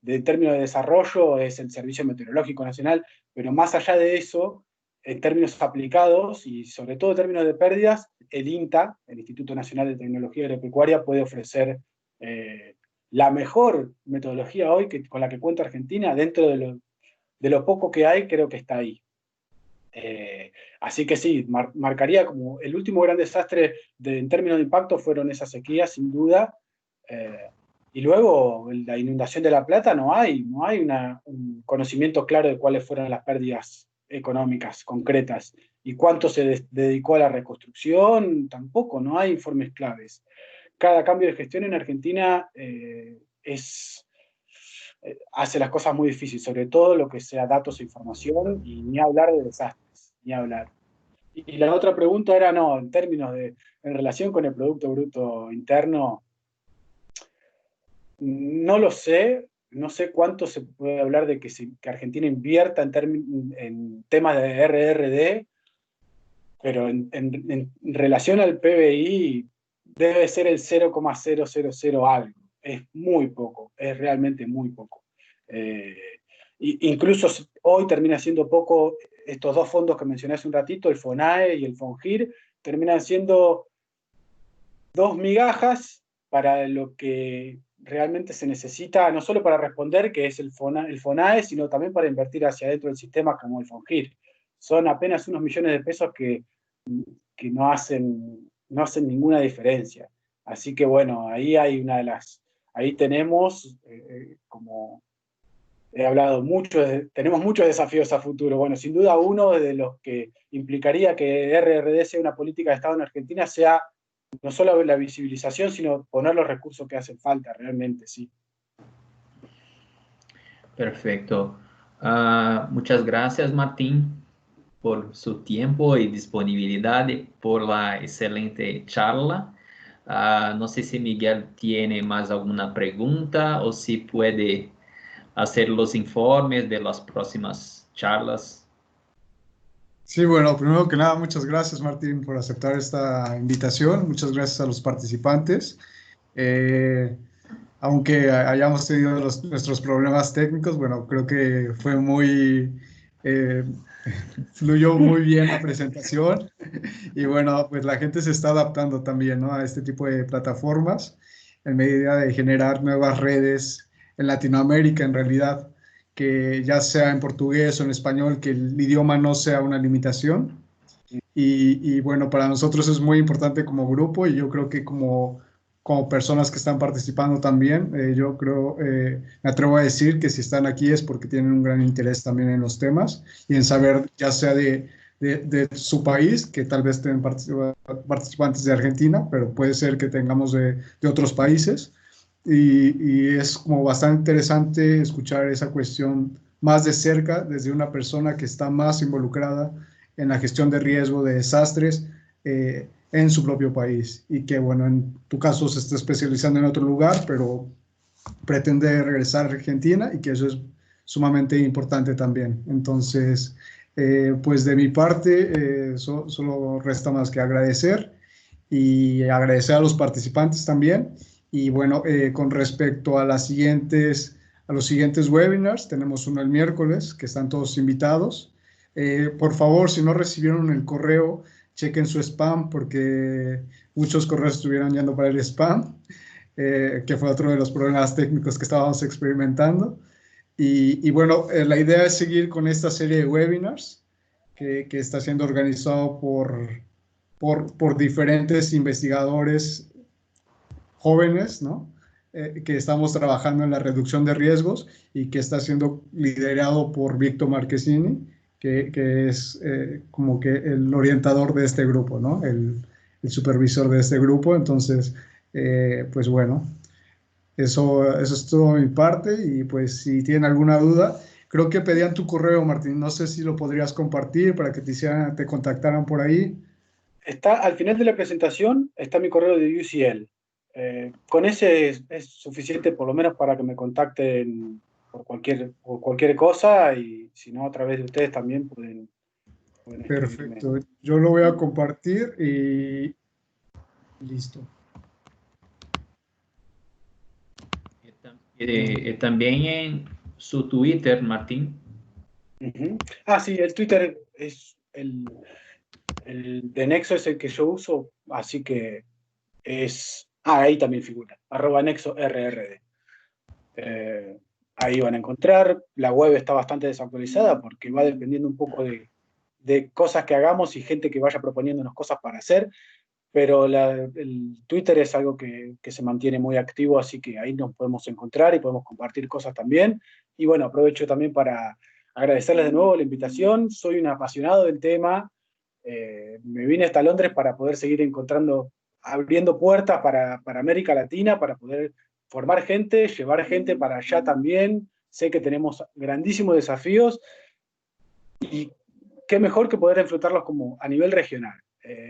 de términos de desarrollo, es el Servicio Meteorológico Nacional, pero más allá de eso, en términos aplicados y sobre todo en términos de pérdidas, el INTA, el Instituto Nacional de Tecnología Agropecuaria, puede ofrecer la mejor metodología hoy con la que cuenta Argentina. Dentro de lo poco que hay, creo que está ahí. Así que sí, marcaría como el último gran desastre en términos de impacto fueron esas sequías, sin duda. Y luego, la inundación de La Plata, no hay un conocimiento claro de cuáles fueron las pérdidas económicas concretas y cuánto se dedicó a la reconstrucción, tampoco, no hay informes claves. Cada cambio de gestión en Argentina hace las cosas muy difíciles, sobre todo lo que sea datos e información, y ni hablar de desastres, ni hablar. Y la otra pregunta era, no, en términos en relación con el Producto Bruto Interno, no lo sé, no sé cuánto se puede hablar de que Argentina invierta en temas de RRD, pero en relación al PBI debe ser el 0,000 algo. Es muy poco, es realmente muy poco. Incluso hoy termina siendo poco, estos dos fondos que mencioné hace un ratito, el FONAE y el FONGIR, terminan siendo dos migajas para lo que realmente se necesita, no solo para responder, que es el FONAE, sino también para invertir hacia adentro del sistema como el FONGIR. Son apenas unos millones de pesos que no hacen ninguna diferencia. Así que bueno, ahí hay ahí tenemos, como he hablado mucho, tenemos muchos desafíos a futuro. Bueno, sin duda uno de los que implicaría que RRD sea una política de Estado en Argentina sea no solo la visibilización, sino poner los recursos que hacen falta, realmente, sí. Perfecto. Muchas gracias, Martín, por su tiempo y disponibilidad, por la excelente charla. No sé si Miguel tiene más alguna pregunta o si puede hacer los informes de las próximas charlas. Sí, bueno, primero que nada, muchas gracias, Martín, por aceptar esta invitación. Muchas gracias a los participantes. Aunque hayamos tenido nuestros problemas técnicos, bueno, creo que fue eh, fluyó muy bien la presentación y bueno, pues la gente se está adaptando también, ¿no?, a este tipo de plataformas en medida de generar nuevas redes en Latinoamérica, en realidad, que ya sea en portugués o en español, que el idioma no sea una limitación. Y bueno, para nosotros es muy importante como grupo y yo creo que como personas que están participando también, yo creo, me atrevo a decir que si están aquí es porque tienen un gran interés también en los temas y en saber ya sea de su país, que tal vez tengan participantes de Argentina, pero puede ser que tengamos de otros países. Y es como bastante interesante escuchar esa cuestión más de cerca desde una persona que está más involucrada en la gestión de riesgo de desastres en su propio país y que, bueno, en tu caso se está especializando en otro lugar, pero pretende regresar a Argentina y que eso es sumamente importante también. Entonces, pues de mi parte, solo resta más que agradecer y agradecer a los participantes también. Y bueno, con respecto a los siguientes webinars, tenemos uno el miércoles, que están todos invitados. Por favor, si no recibieron el correo, chequen su spam, porque muchos correos estuvieron yendo para el spam, que fue otro de los problemas técnicos que estábamos experimentando. Y bueno, la idea es seguir con esta serie de webinars que está siendo organizado por diferentes investigadores jóvenes, ¿no? Que estamos trabajando en la reducción de riesgos y que está siendo liderado por Víctor Marquesini, que es como que el orientador de este grupo, ¿no? El supervisor de este grupo. Entonces, pues bueno, eso es todo de mi parte y pues si tienen alguna duda, creo que pedían tu correo, Martín. No sé si lo podrías compartir para que te contactaran por ahí. Está al final de la presentación, está mi correo de UCL. Con ese es suficiente por lo menos para que me contacten por cualquier cosa, y si no, a través de ustedes también pueden escribirme. Perfecto. Yo lo voy a compartir y listo. También en su Twitter, Martín. Sí, el Twitter es el de Nexo, es el que yo uso, así que es... ahí también figura, @NexoRRD. Ahí van a encontrar. La web está bastante desactualizada porque va dependiendo un poco de cosas que hagamos y gente que vaya proponiéndonos cosas para hacer, pero el Twitter es algo que se mantiene muy activo, así que ahí nos podemos encontrar y podemos compartir cosas también. Y bueno, aprovecho también para agradecerles de nuevo la invitación. Soy un apasionado del tema. Me vine hasta Londres para poder seguir abriendo puertas para América Latina, para poder formar gente, llevar gente para allá también. Sé que tenemos grandísimos desafíos y qué mejor que poder enfrentarlos como a nivel regional.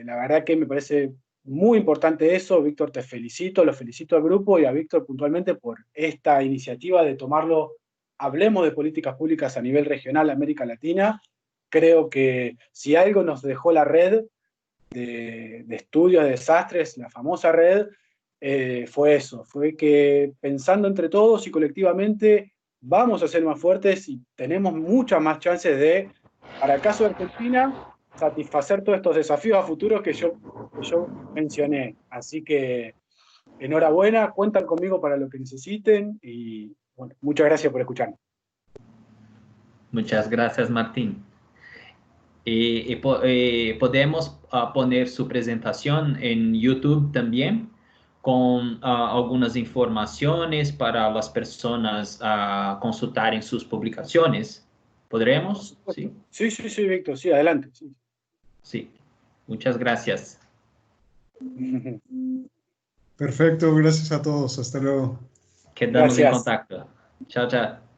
La verdad que me parece muy importante eso. Víctor, te felicito, lo felicito al grupo y a Víctor puntualmente por esta iniciativa de tomarlo. Hablemos de políticas públicas a nivel regional, América Latina. Creo que si algo nos dejó la red de estudios de desastres, la famosa red, fue eso, fue que pensando entre todos y colectivamente vamos a ser más fuertes y tenemos muchas más chances de, para el caso de Argentina, satisfacer todos estos desafíos a futuro que yo mencioné. Así que enhorabuena, cuentan conmigo para lo que necesiten y bueno, muchas gracias por escucharme. Muchas gracias, Martín. Podemos poner su presentación en YouTube también con algunas informaciones para las personas consultar en sus publicaciones. ¿Podremos? Sí, sí, Víctor, sí, adelante. Sí. Sí, muchas gracias. Perfecto, gracias a todos. Hasta luego. Quedamos en Gracias. contacto. Chao, chao.